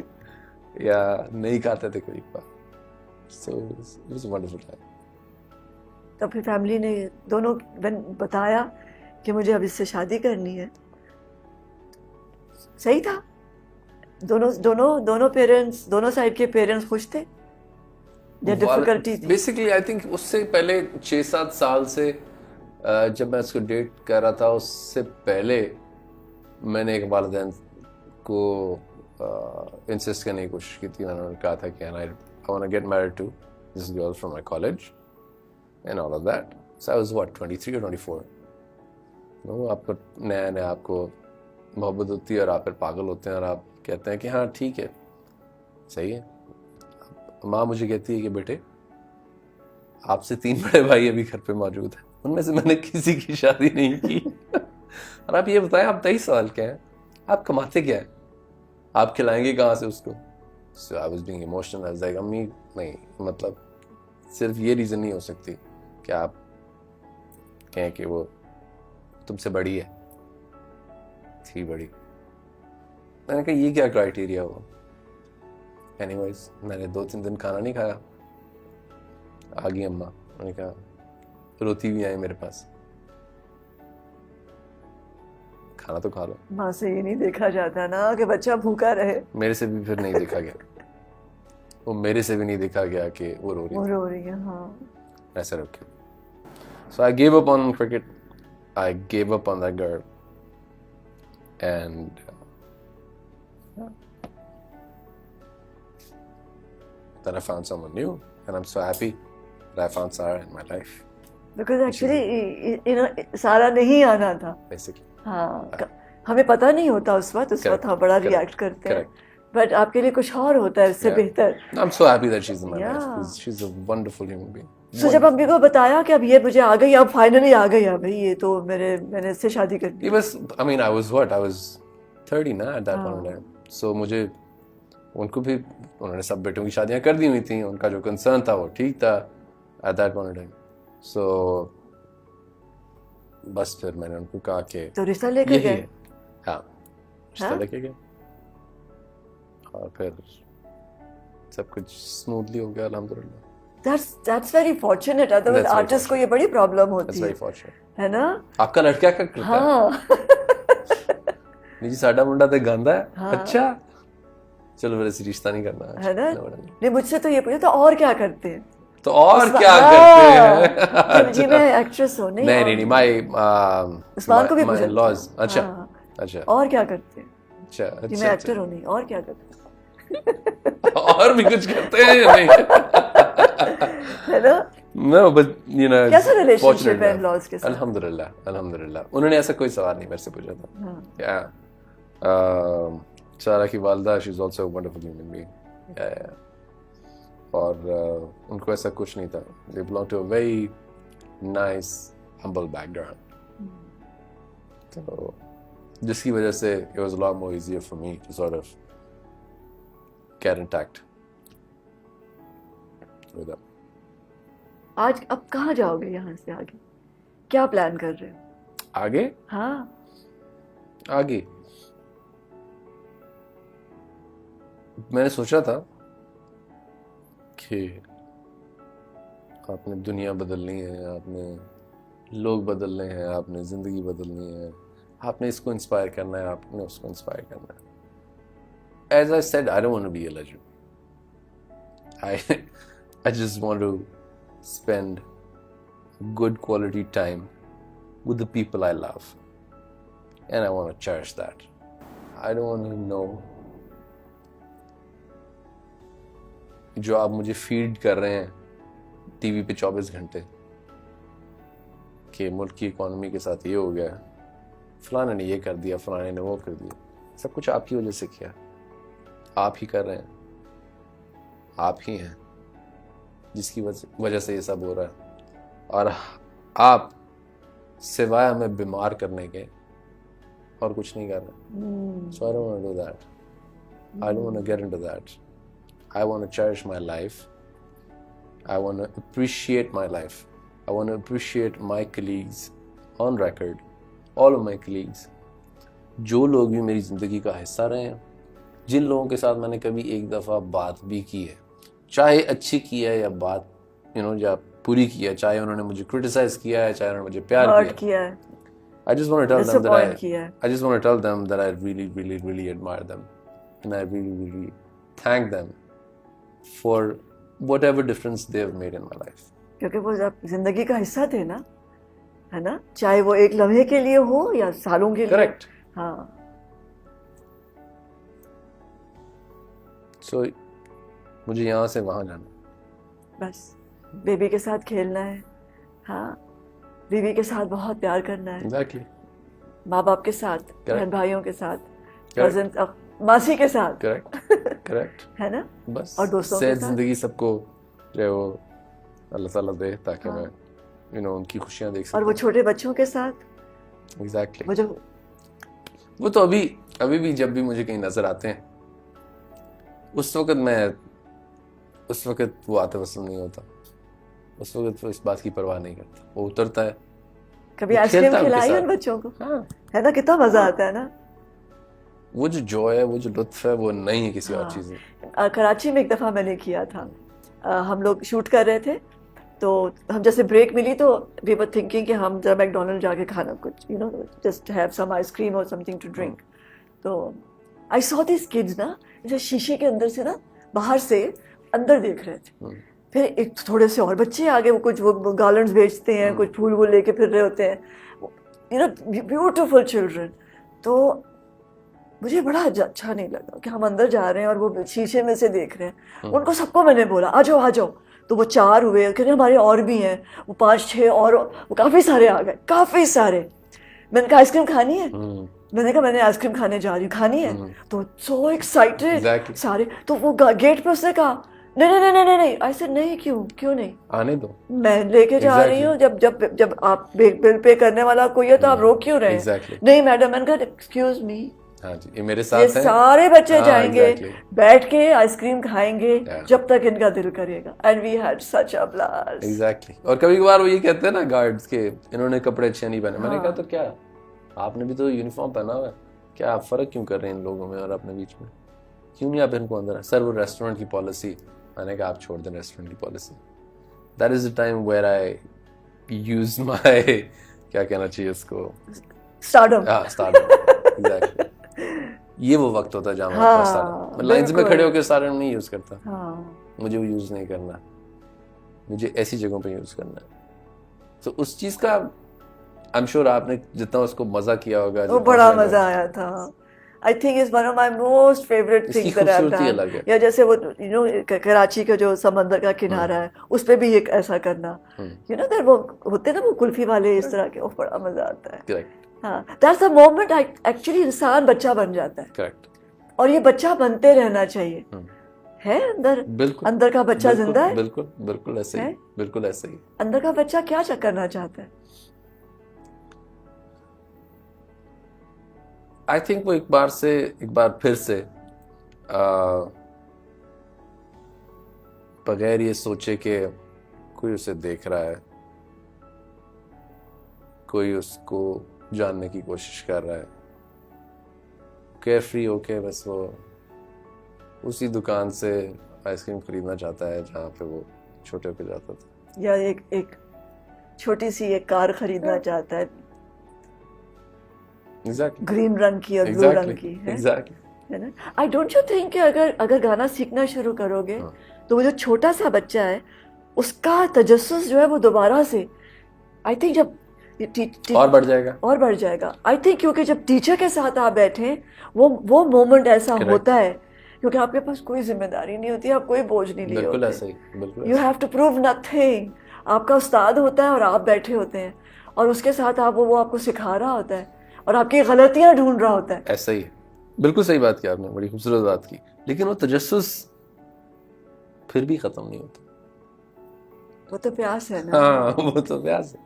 B: या नहीं खाते थे कोई बार. So it was a wonderful time.
A: तो फिर फैमिली ने दोनों बताया कि मुझे अब इससे शादी करनी है. सही था? दोनों पेरेंट्स, दोनों साइड के पेरेंट्स खुश थे? डिफिकल्टी थी?
B: बेसिकली आई थिंक उससे पहले 6-7 साल से जब मैं उसको डेट कर रहा था, उससे पहले मैंने एक वालिदैन को इंसिस्ट करने की कोशिश की थी. उन्होंने कहा था कि I want to get married to this girl from my college and all of that. So I was what 23 or 24. No, आपको नया आपको मोहब्बत होती है और आप फिर पागल होते हैं और आप कहते हैं कि हाँ ठीक है, सही है. माँ मुझे कहती है कि बेटे आपसे 3 बड़े भाई अभी घर पे मौजूद हैं, उनमें से मैंने किसी की शादी नहीं की. और आप ये बताएं, आप 23 साल के हैं, आप कमाते क्या है, आप खिलाएंगे कहाँ से उसको. So I was being emotional. I was like अम्मी नहीं, मतलब सिर्फ ये रीज़न नहीं हो सकती कि आप कहें कि वो तुमसे बड़ी है, थी बड़ी. मैंने कहा ये क्या क्राइटेरिया हुआ. एनीवेज मैंने 2-3 दिन खाना नहीं खाया. आ गई अम्मा, मैंने कहा रोती भी आई मेरे पास, खाना तो खा लो.
A: माँ से ये नहीं देखा जाता ना कि बच्चा भूखा रहे.
B: मेरे से भी फिर नहीं देखा गया, वो मेरे से भी नहीं देखा गया कि वो रो रही
A: है. हाँ.
B: ऐसा रखे. So I give up on cricket, I give up on that girl and then I found someone new and I'm so happy that I found Sarah in my life.
A: Because actually सारा नहीं आना था.
B: Basically.
A: हाँ, हमें पता नहीं होता उस वक्त हम बड़ा रिएक्ट करते हैं. But आपके लिए कुछ और होता है इससे बेहतर.
B: I'm so happy that she's in my life. She's a wonderful human being.
A: So जब अम्मी को बताया कि अब ये मुझे आ गई, अब फाइनली आ गई है भाई, ये तो मैंने इससे शादी कर दी.
B: I mean I was 30 ना at that point in time. So मुझे उनको भी उन्होंने सब बेटों की शादियां कर दी हुई थी, उनका जो कंसर्न था वो ठीक था at that point in time. So बस फिर मैंने उनको कहा कि
A: तो रिश्ता लेकर गए.
B: हाँ, रिश्ता लेके गए और फिर सब कुछ स्मूथली हो गया अल्हम्दुलिल्लाह.
A: That's very fortunate. Otherwise artist को ये बड़ी प्रॉब्लम होती है.
B: That's very fortunate.
A: है ना?
B: आपका लड़का क्या करता है?
A: हाँ.
B: नहीं जी साडा मुंडा तो गांदा है. अच्छा चलो मेरे से रिश्ता नहीं करना
A: है ना. नहीं मुझसे तो ये पूछा तो और क्या करते हैं,
B: तो और क्या करते हैं.
A: जी मैं एक्ट्रेस हूँ.
B: नहीं माय
A: उस्मान को भी पूछा
B: लॉज. अच्छा
A: और क्या करते हैं.
B: अच्छा
A: जी मैं एक्टर हूँ. नहीं और क्या करते हैं.
B: और भी कुछ करते हैं या नहीं.
A: है ना.
B: No, but you know,
A: कैसा relationship
B: fortunate
A: है
B: enough.
A: in-laws के साथ?
B: अल्हम्दुलिल्लाह उन्होंने ऐसा कोई सवाल नहीं मेरे से पूछा था.
A: हाँ.
B: Yeah. सारा की वालदा, she's also a wonderful human being. Yeah. और उनको ऐसा कुछ नहीं था. They belong to a very nice, humble background. तो जिसकी वजह से it was a lot more easier for me to sort of get intact with them.
A: आज अब कहाँ जाओगे यहाँ से आगे? क्या प्लान कर रहे हो?
B: आगे
A: हाँ.
B: आगे मैंने सोचा था कि आपने दुनिया बदलनी है, आपने लोग बदलने हैं, आपने जिंदगी बदलनी है, आपने इसको इंस्पायर करना है, आपने उसको इंस्पायर करना है. As I said, I don't want to be a legend. I just want to spend good quality time with the people I love, and I want to cherish that. I don't want to know जो आप मुझे feed कर रहे हैं TV पे 24 घंटे कि मुल्क की इकोनॉमी के साथ ये हो गया, फलाने ने ये कर दिया, फलाने ने वो कर दिया. सब कुछ आपकी वजह से किया, आप ही कर रहे हैं, आप ही हैं जिसकी वजह से ये सब हो रहा है. और आप सिवाय हमें बीमार करने के और कुछ नहीं कर रहे. So I don't want to do that. I don't want to get into that. I want to cherish my life. I want to appreciate my life. I want to appreciate my colleagues on record, all of my colleagues. जो लोग भी मेरी ज़िंदगी का हिस्सा रहे हैं, जिन लोगों के साथ मैंने कभी एक दफ़ा बात भी की है, चाहे अच्छी की है या बात या पूरी की है, चाहे उन्होंने मुझे क्रिटिसाइज किया है, चाहे उन्होंने मुझे प्यार किया है. I just want to tell them that I just want to tell them that I really, really, really admire them, and I really, really thank them for whatever difference they have made in my life.
A: क्योंकि वो जब जिंदगी का हिस्सा थे ना, है ना, चाहे वो एक लम्हे के लिए हो या सालों के लिए.
B: Correct.
A: हाँ.
B: So मुझे यहाँ से वहाँ जाना,
A: बस बेबी के साथ खेलना है. हाँ, बीवी के साथ बहुत प्यार करना है.
B: Exactly.
A: माँ बाप के साथ, बहन भाइयों के साथ,
B: Correct.
A: कजिन, मासी के साथ.
B: Correct.
A: है ना.
B: बस
A: और दोस्तों के
B: सेहत
A: साथ.
B: जिंदगी सबको जो है वो अल्लाह ताला दे, ताकि मैं उनकी खुशियाँ देख सकूं.
A: और वो छोटे बच्चों के साथ.
B: Exactly.
A: वो
B: तो अभी भी जब भी मुझे कहीं नजर आते हैं, उस वक्त वो आतिफ असलम नहीं होता. उस वक्त वो इस बात की परवाह नहीं करता. वो उतरता है.
A: कभी आइसक्रीम खिलाई उन बच्चों को?
B: हाँ.
A: है ना, कितना मजा आता है ना.
B: वो जो जॉय है, वो जो लुत्फ है, वो नहीं है किसी और चीज़ में.
A: कराची में एक दफ़ा मैंने किया था. हम लोग शूट कर रहे थे, तो हम जैसे ब्रेक मिली तो वी वर थिंकिंग कि हम जरा मैकडोनल्ड जाके खाना कुछ जस्ट हैव सम आइसक्रीम और समथिंग टू ड्रिंक. तो आई सॉ दिस किड्स ना, जैसे शीशे के अंदर से ना, बाहर से अंदर देख रहे थे. फिर एक थोड़े से और बच्चे आगे, वो कुछ वो गार्लैंड्स बेचते हैं, कुछ फूल वूल लेके फिर रहे होते हैं, ब्यूटीफुल चिल्ड्रन. तो मुझे बड़ा अच्छा नहीं लगा कि हम अंदर जा रहे हैं और वो शीशे में से देख रहे हैं. उनको सबको मैंने बोला आ जाओ आ जाओ. तो वो 4 हुए, कहते हमारे और भी हैं. वो 5-6 और वो काफ़ी सारे आ गए, काफ़ी सारे. मैंने कहा आइसक्रीम खानी है? मैंने कहा मैंने आइसक्रीम खाने जा रही हूँ, खानी है? तो सो एक्साइटेड सारे. तो वो गेट पे उसने कहा नहीं नहीं नहीं नहीं नहीं. ऐसे नहीं, क्यों नहीं, आने दो, मैं लेके जा रही हूँ. जब आप बिल पे करने वाला कोई है तो आप रोक क्यों रहे हैं? नहीं मैडम. मैंने कहा एक्सक्यूज मी,
B: हाँ जी, ये मेरे साथ है.
A: सारे बच्चे जाएंगे, बैठ के आइसक्रीम खाएंगे जब तक इनका दिल करेगा. And we had such a blast.
B: Exactly. और कभी कभार वो ये कहते हैं ना गार्ड्स के, इन्होंने कपड़े अच्छे नहीं पहने. मैंने कहा तो क्या, आपने भी तो यूनिफॉर्म पहना हुआ है, क्या आप फर्क क्यों कर रहे हैं इन लोगों में और अपने बीच में? क्यों नहीं आप इनको अंदर? सर वो रेस्टोरेंट की पॉलिसी. मैंने कहा आप छोड़ दें रेस्टोरेंट की policy. That is the time where I use my, क्या कहना चाहिए इसको, स्टारडम. हाँ, स्टारडम. एग्जैक्टली. ये वो वक्त होता है जहाँ मैं लाइंस में खड़े होकर स्टारडम नहीं यूज करता. मुझे वो यूज नहीं करना, मुझे ऐसी जगहों पे यूज करना है. तो उस चीज का आई एम श्योर आपने जितना उसको मजा किया होगा,
A: वो बड़ा मजा आया था. I think is one of my most favourite
B: इसकी
A: थिंग्स दैट आई हैव
B: खूबसूरती
A: डन।
B: अलग है।
A: या जैसे वो कराची का जो समंदर का किनारा है उस पे भी एक ऐसा करना, यू नो दैट वो होते हैं ना वो कुल्फी वाले इस तरह के, वो बड़ा मजा आता है।
B: करेक्ट
A: हाँ, दैट्स द मोमेंट एक्चुअली इंसान बच्चा बन जाता है,
B: करेक्ट।
A: और ये बच्चा बनते रहना चाहिए। है अंदर,
B: बिल्कुल
A: अंदर का बच्चा
B: बिल्कुल,
A: जिंदा है।
B: बिल्कुल बिल्कुल ऐसे ही,
A: है?
B: बिल्कुल ऐसे ही।
A: अंदर का बच्चा क्या करना चाहता है?
B: आई थिंक वो एक बार फिर से बगैर ये सोचे कि कोई उसे देख रहा है, कोई उसको जानने की कोशिश कर रहा है, केयर फ्री होके बस वो उसी दुकान से आइसक्रीम खरीदना चाहता है जहाँ पे वो छोटे पे जाता था,
A: या एक छोटी सी एक कार खरीदना चाहता है,
B: एग्जैक्टली
A: ग्रीन रंग की और ब्लू रंग की, है
B: एग्जैक्टली।
A: है ना? आई डोंट यू थिंक कि अगर गाना सीखना शुरू करोगे तो वो जो छोटा सा बच्चा है उसका तजस्सुस जो है वो दोबारा से, आई थिंक जब
B: और बढ़ जाएगा।
A: आई थिंक क्योंकि जब टीचर के साथ आप बैठे वो मोमेंट ऐसा होता है क्योंकि आपके पास कोई जिम्मेदारी नहीं होती, आप कोई बोझ नहीं लिए
B: बिल्कुल
A: होते।
B: ऐसे ही, बिल्कुल
A: you have to prove nothing. आपका उस्ताद होता है और आप बैठे होते हैं और उसके साथ आप वो आपको सिखा रहा होता है और आपकी गलतियां ढूंढ रहा होता है।
B: ऐसा ही है, बिल्कुल सही बात की आपने, बड़ी खूबसूरत बात की। लेकिन वो तजस्सुस फिर भी खत्म नहीं होता।
A: वो तो प्यास है ना।
B: हाँ, वो तो प्यास है।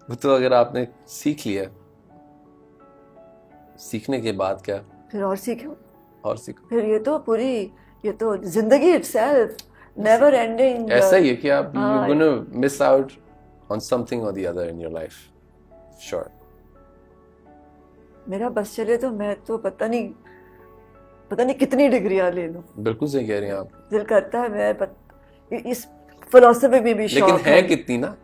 B: वो तो अगर आपने सीख लिया, सीखने के बाद क्या,
A: फिर और सीखो,
B: और सीखो।
A: फिर ये तो जिंदगी इटसेल्फ नेवर एंडिंग।
B: ऐसा ही है कि आप you're gonna miss out on something or the other in your life, sure।
A: मेरा बस चले तो मैं तो पता नहीं कितनी डिग्रियां ले लूं।
B: बिल्कुल सही कह रही हैं आप।
A: दिल करता है इस फिलोसफी में भी शौक
B: लेकिन है कितनी ना,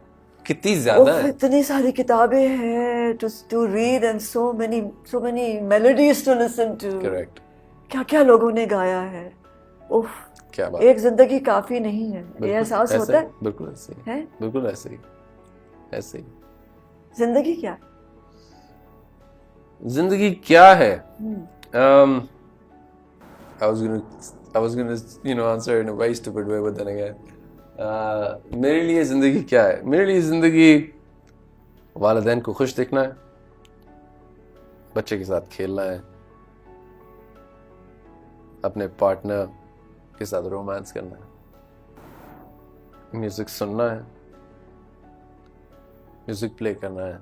B: कितनी ज्यादा है।
A: इतनी सारी किताबें हैं to read and so many melodies to listen to.
B: Correct.
A: क्या क्या लोगों ने गाया है। उफ,
B: क्या बात।
A: एक जिंदगी काफी नहीं है, ये एहसास होता है।
B: बिल्कुल ऐसे ही
A: है,
B: बिल्कुल ऐसे ही, ऐसे ही।
A: जिंदगी क्या है?
B: जिंदगी क्या है? I was gonna answer in a very stupid way, but then again, मेरे लिए जिंदगी क्या है? मेरे लिए जिंदगी वालिदैन को खुश देखना है, बच्चे के साथ खेलना है, अपने पार्टनर के साथ रोमांस करना है, म्यूजिक सुनना है, म्यूजिक प्ले करना है,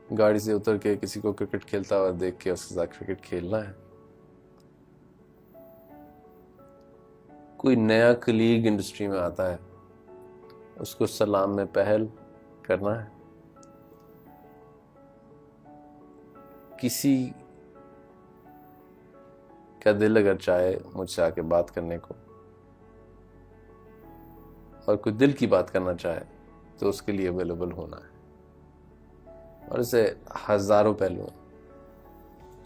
B: गाड़ी से उतर के किसी को क्रिकेट खेलता हुआ देख के उसके साथ क्रिकेट खेलना है, कोई नया कलीग इंडस्ट्री में आता है उसको सलाम में पहल करना है, किसी का दिल अगर चाहे मुझसे आके बात करने को और कोई दिल की बात करना चाहे तो उसके लिए अवेलेबल होना है। और इसे हजारों पहलू हैं,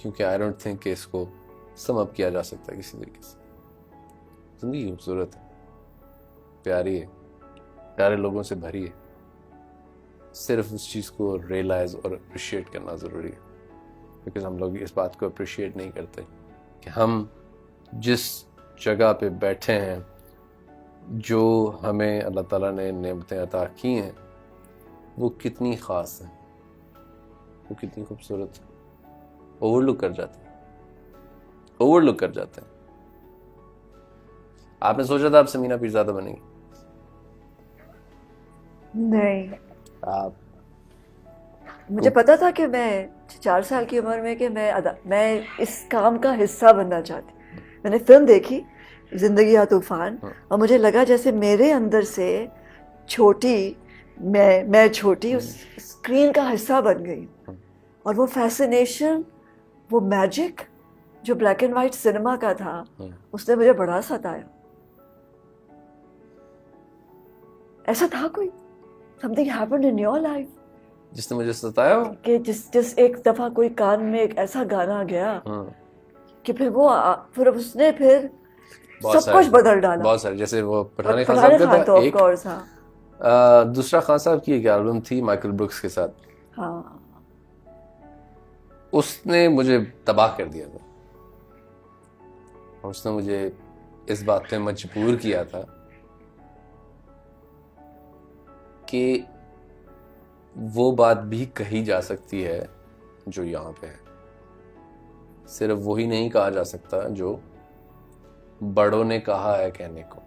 B: क्योंकि आई डोंट थिंक कि इसको सम अप किया जा सकता किसी तरीके से। जिंदगी खूबसूरत है, प्यारी है, प्यारे लोगों से भरी है, सिर्फ उस चीज़ को रियलाइज और अप्रिशिएट करना ज़रूरी है। बिकॉज हम लोग इस बात को अप्रिशिएट नहीं करते कि हम जिस जगह पे बैठे हैं, जो हमें अल्लाह ताला ने नेमतें अता की हैं, वो कितनी ख़ास हैं, वो कितनी खूबसूरत है। ओवरलुक कर जाते हैं। आपने सोचा था आप समीना पीरज़ादा बनेंगी?
A: नहीं,
B: आप
A: मुझे पता था कि मैं 4 साल की उम्र में कि मैं इस काम का हिस्सा बनना चाहती। मैंने फिल्म देखी जिंदगी या तूफान और मुझे लगा जैसे मेरे अंदर से मैं छोटी उस स्क्रीन का हिस्सा बन गई। और वो फैसिनेशन, वो मैजिक जो ब्लैक एंड वाइट सिनेमा का था, उसने मुझे बड़ा सताया। ऐसा था कोई something happened in your life
B: जिसने मुझे सताया हो?
A: कि जिस एक दफा कोई कान में एक ऐसा गाना गया कि फिर उसने सब कुछ बदल डाला।
B: बहुत सारे, जैसे वो पठान खान
A: पठान
B: साहब
A: खान
B: का
A: तो
B: एक,
A: ऑफ कोर्स, हाँ।
B: दूसरा खान साहब की एक एल्बम थी माइकल ब्रुक्स के साथ,
A: हाँ,
B: उसने मुझे तबाह कर दिया था। उसने मुझे इस बात पे मजबूर किया था कि वो बात भी कही जा सकती है जो यहाँ पे है, सिर्फ वही नहीं कहा जा सकता जो बड़ों ने कहा है कहने को।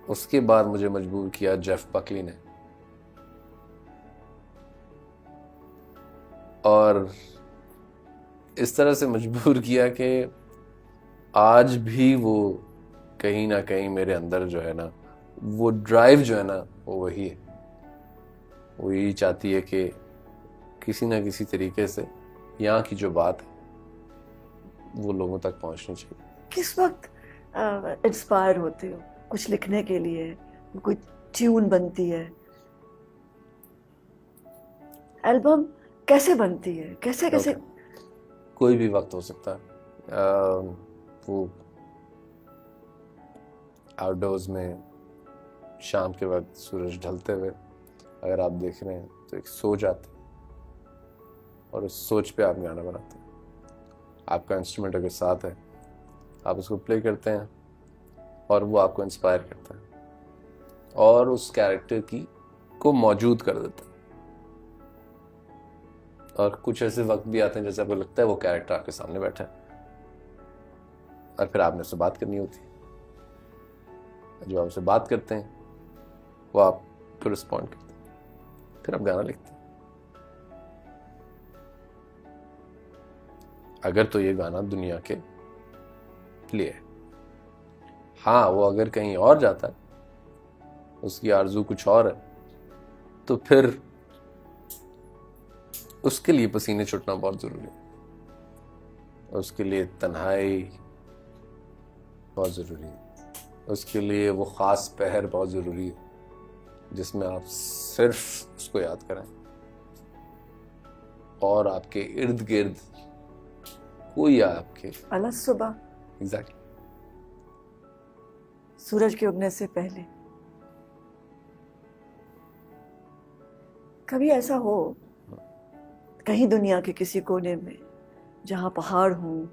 B: उसके बाद मुझे मजबूर किया जेफ बकली ने, और इस तरह से मजबूर किया कि आज भी वो कहीं ना कहीं मेरे अंदर जो है ना, वो ड्राइव जो है ना, वो वही है। वो यही चाहती है कि किसी ना किसी तरीके से यहाँ की जो बात है वो लोगों तक पहुंचनी चाहिए।
A: किस वक्त इंस्पायर होते हो कुछ लिखने के लिए? कोई ट्यून बनती है? एल्बम कैसे बनती है? कैसे कैसे?
B: कोई भी वक्त हो सकता है। वो आउटडोर्स में शाम के वक्त सूरज ढलते हुए अगर आप देख रहे हैं तो एक सोच आती है, और उस सोच पे आप गाना बनाते हैं। आपका इंस्ट्रूमेंट अगर साथ है, आप उसको प्ले करते हैं और वो आपको इंस्पायर करता है और उस कैरेक्टर की को मौजूद कर देता है। और कुछ ऐसे वक्त भी आते हैं जैसे आपको लगता है वो कैरेक्टर आपके सामने बैठा है, और फिर आपने उससे बात करनी होती है। जो आप उससे बात करते हैं वो आपको रिस्पॉन्ड करते हैं, फिर आप गाना लिखते हैं। अगर तो ये गाना दुनिया के लिए है। हाँ, वो अगर कहीं और जाता है, उसकी आरज़ू कुछ और है, तो फिर उसके लिए पसीने छूटना बहुत जरूरी है। उसके लिए तन्हाई बहुत जरूरी है। उसके लिए वो खास पहर बहुत जरूरी है जिसमें आप सिर्फ उसको याद करें और आपके इर्द गिर्द कोई आपके
A: अलग सुबह,
B: एग्जैक्टली
A: सूरज के उगने से पहले। कभी ऐसा हो कहीं दुनिया के किसी कोने में जहां पहाड़ हो,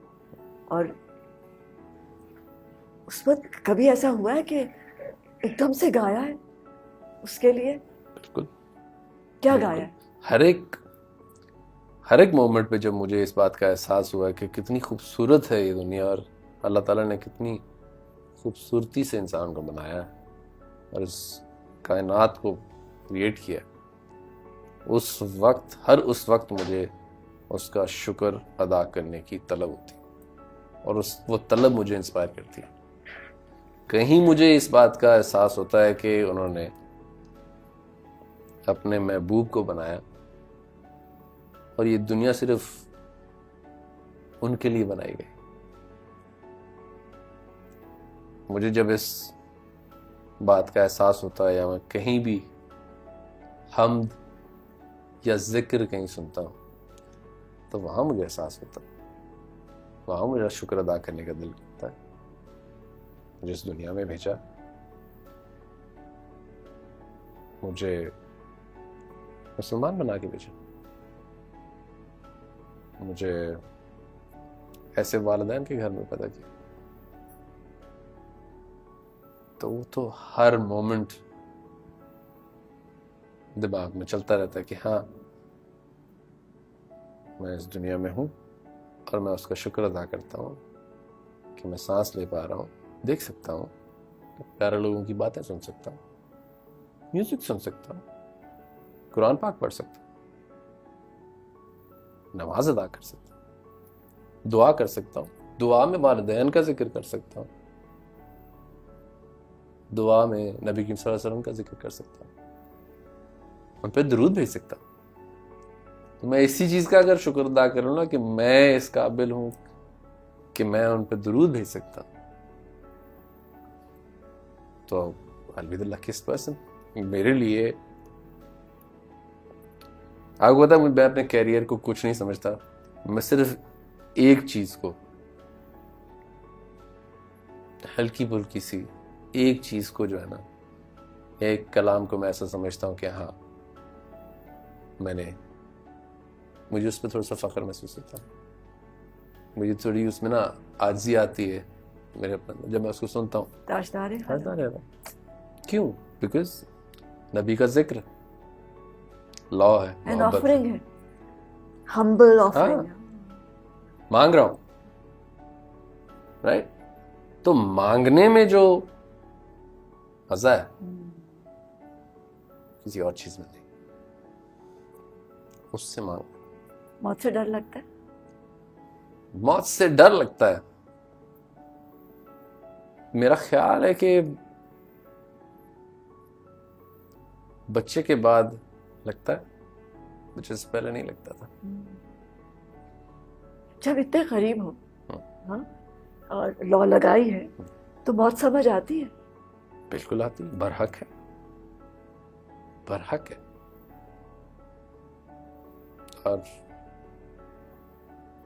A: और उस वक्त कभी ऐसा हुआ है कि एकदम से गाया है उसके लिए?
B: बिल्कुल।
A: क्या
B: बिल्कुल।
A: गाया है?
B: हर एक मोमेंट पे जब मुझे इस बात का एहसास हुआ कि कितनी खूबसूरत है ये दुनिया, और अल्लाह ताला ने कितनी खूबसूरती से इंसान को बनाया है और इस कायनात को क्रिएट किया, हर उस वक्त मुझे उसका शुक्र अदा करने की तलब होती है, और वो तलब मुझे इंस्पायर करती है। कहीं मुझे इस बात का एहसास होता है कि उन्होंने अपने महबूब को बनाया और ये दुनिया सिर्फ उनके लिए बनाई गई। मुझे जब इस बात का एहसास होता है, या मैं कहीं भी हमद या जिक्र कहीं सुनता हूं, तो वहां मुझे एहसास होता है, वहां मुझे शुक्र अदा करने का दिल करता है जिस दुनिया में भेजा, मुझे मुसलमान बना के भेजा, मुझे ऐसे वालिदैन के घर में पैदा किया। तो वो तो हर मोमेंट दिमाग में चलता रहता है कि हाँ, मैं इस दुनिया में हूं और मैं उसका शुक्र अदा करता हूं कि मैं सांस ले पा रहा हूं, देख सकता हूं, प्यारे लोगों की बातें सुन सकता हूं, म्यूजिक सुन सकता हूं, कुरान पाक पढ़ सकता हूं, नमाज अदा कर सकता हूं, दुआ कर सकता हूं, दुआ में वालिदैन का जिक्र कर सकता हूं, दुआ में नबी सल्लल्लाहु अलैहि वसल्लम का जिक्र कर सकता हूं, उन पे दरूद भेज सकता हूं। तो मैं इसी चीज का अगर शुक्र अदा करूं ना कि मैं इस काबिल हूं कि मैं उन पे दरूद भेज सकता हूं, तो I'll be the luckiest person। मेरे लिए आपको पता है, मैं अपने कैरियर को कुछ नहीं समझता, मैं सिर्फ एक चीज को, हल्की फुल्की सी एक चीज को जो है ना, एक कलाम को मैं ऐसा समझता हूं कि हाँ, मुझे उस पर थोड़ा सा फख्र महसूस होता है, मुझे थोड़ी उसमें ना आजिज़ी आती है मेरे अपने जब मैं उसको सुनता हूँ।
A: ताजदार है।
B: क्यों? बिकॉज नबी का जिक्र लॉ है,
A: एन
B: मोहब्बत
A: ऑफरिंग है, हम्बल ऑफरिंग है।
B: मांग रहा हूँ, राइट? तो मांगने में जो मजा है किसी और चीज में नहीं। उससे मांग।
A: मौत से डर लगता है?
B: मौत से डर लगता है, मेरा ख्याल है कि बच्चे के बाद लगता है, बच्चे से पहले नहीं लगता था।
A: जब इतने करीब हो, हाँ, और लॉ लगाई है तो मौत समझ आती है।
B: बिल्कुल आती है, बरहक है, बरहक है। और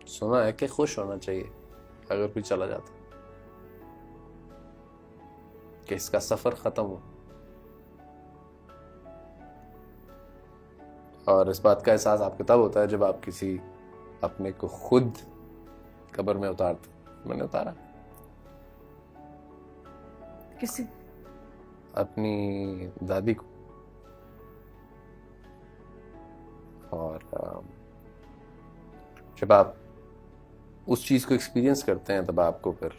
B: सुना है कि खुश होना चाहिए अगर कोई चला जाता, कि इसका सफर खत्म हो। और इस बात का एहसास आपको तब होता है जब आप किसी अपने को खुद कब्र में उतारते। मैंने उतारा
A: किसी
B: अपनी दादी को, और जब आप उस चीज को एक्सपीरियंस करते हैं तब आपको फिर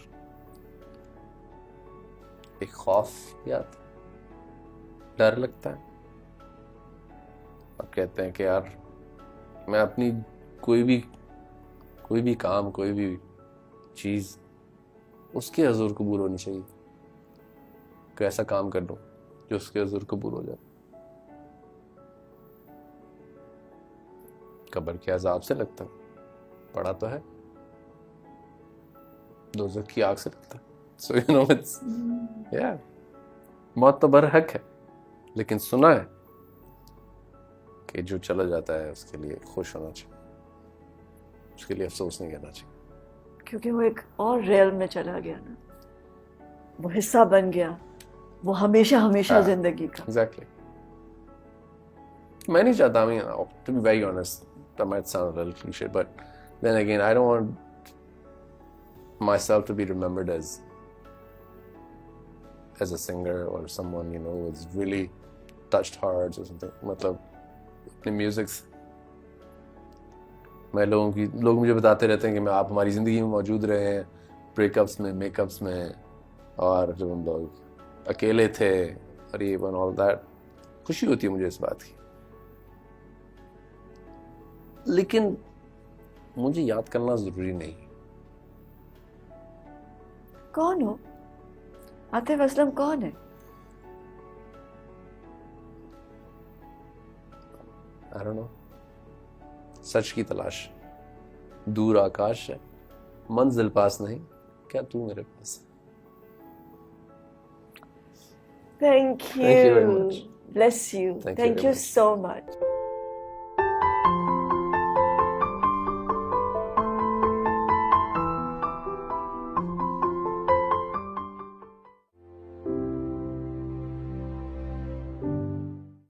B: एक खौफ भी आता है, डर लगता है। आप कहते हैं कि यार मैं अपनी कोई भी काम, कोई भी चीज उसके हजूर कबूल होनी चाहिए। कोई ऐसा काम कर लूं जो उसके हजूर कबूल हो जाए। कब्र के अजाब से लगता है, पढ़ा तो है, दोज़ख की आग से लगता है। सो यू नो इट्स या मौत तो बरहक है, लेकिन सुना है कि जो चला जाता है उसके लिए खुश होना चाहिए, उसके लिए अफसोस नहीं करना चाहिए,
A: क्योंकि वो एक और रेल में चला गया ना, वो हिस्सा बन गया, वो हमेशा हमेशा जिंदगी का।
B: एग्जैक्टली। मैं नहीं चाहता, I mean, to be very honest, that might sound a little cliche, but then again, I don't want myself to be remembered as a singer or someone, you know, who's really touched hearts or something. मतलब अपने music से लोग मुझे बताते रहते हैं कि मैं आप हमारी जिंदगी में मौजूद रहे हैं, ब्रेकअप्स में, मेकअप्स में, और जब हम लोग अकेले थे और ये वन ऑल दैट। खुशी होती है मुझे इस बात की, लेकिन मुझे याद करना जरूरी नहीं।
A: कौन हो आतिफ असलम? कौन है?
B: I don't know. सच की तलाश, दूर आकाश है, मंजिल पास नहीं, क्या तू मेरे पास?
A: Thank you.
B: Thank you very much.
A: Bless you.
B: Thank you
A: Thank
B: very
A: you
B: much.
A: so much.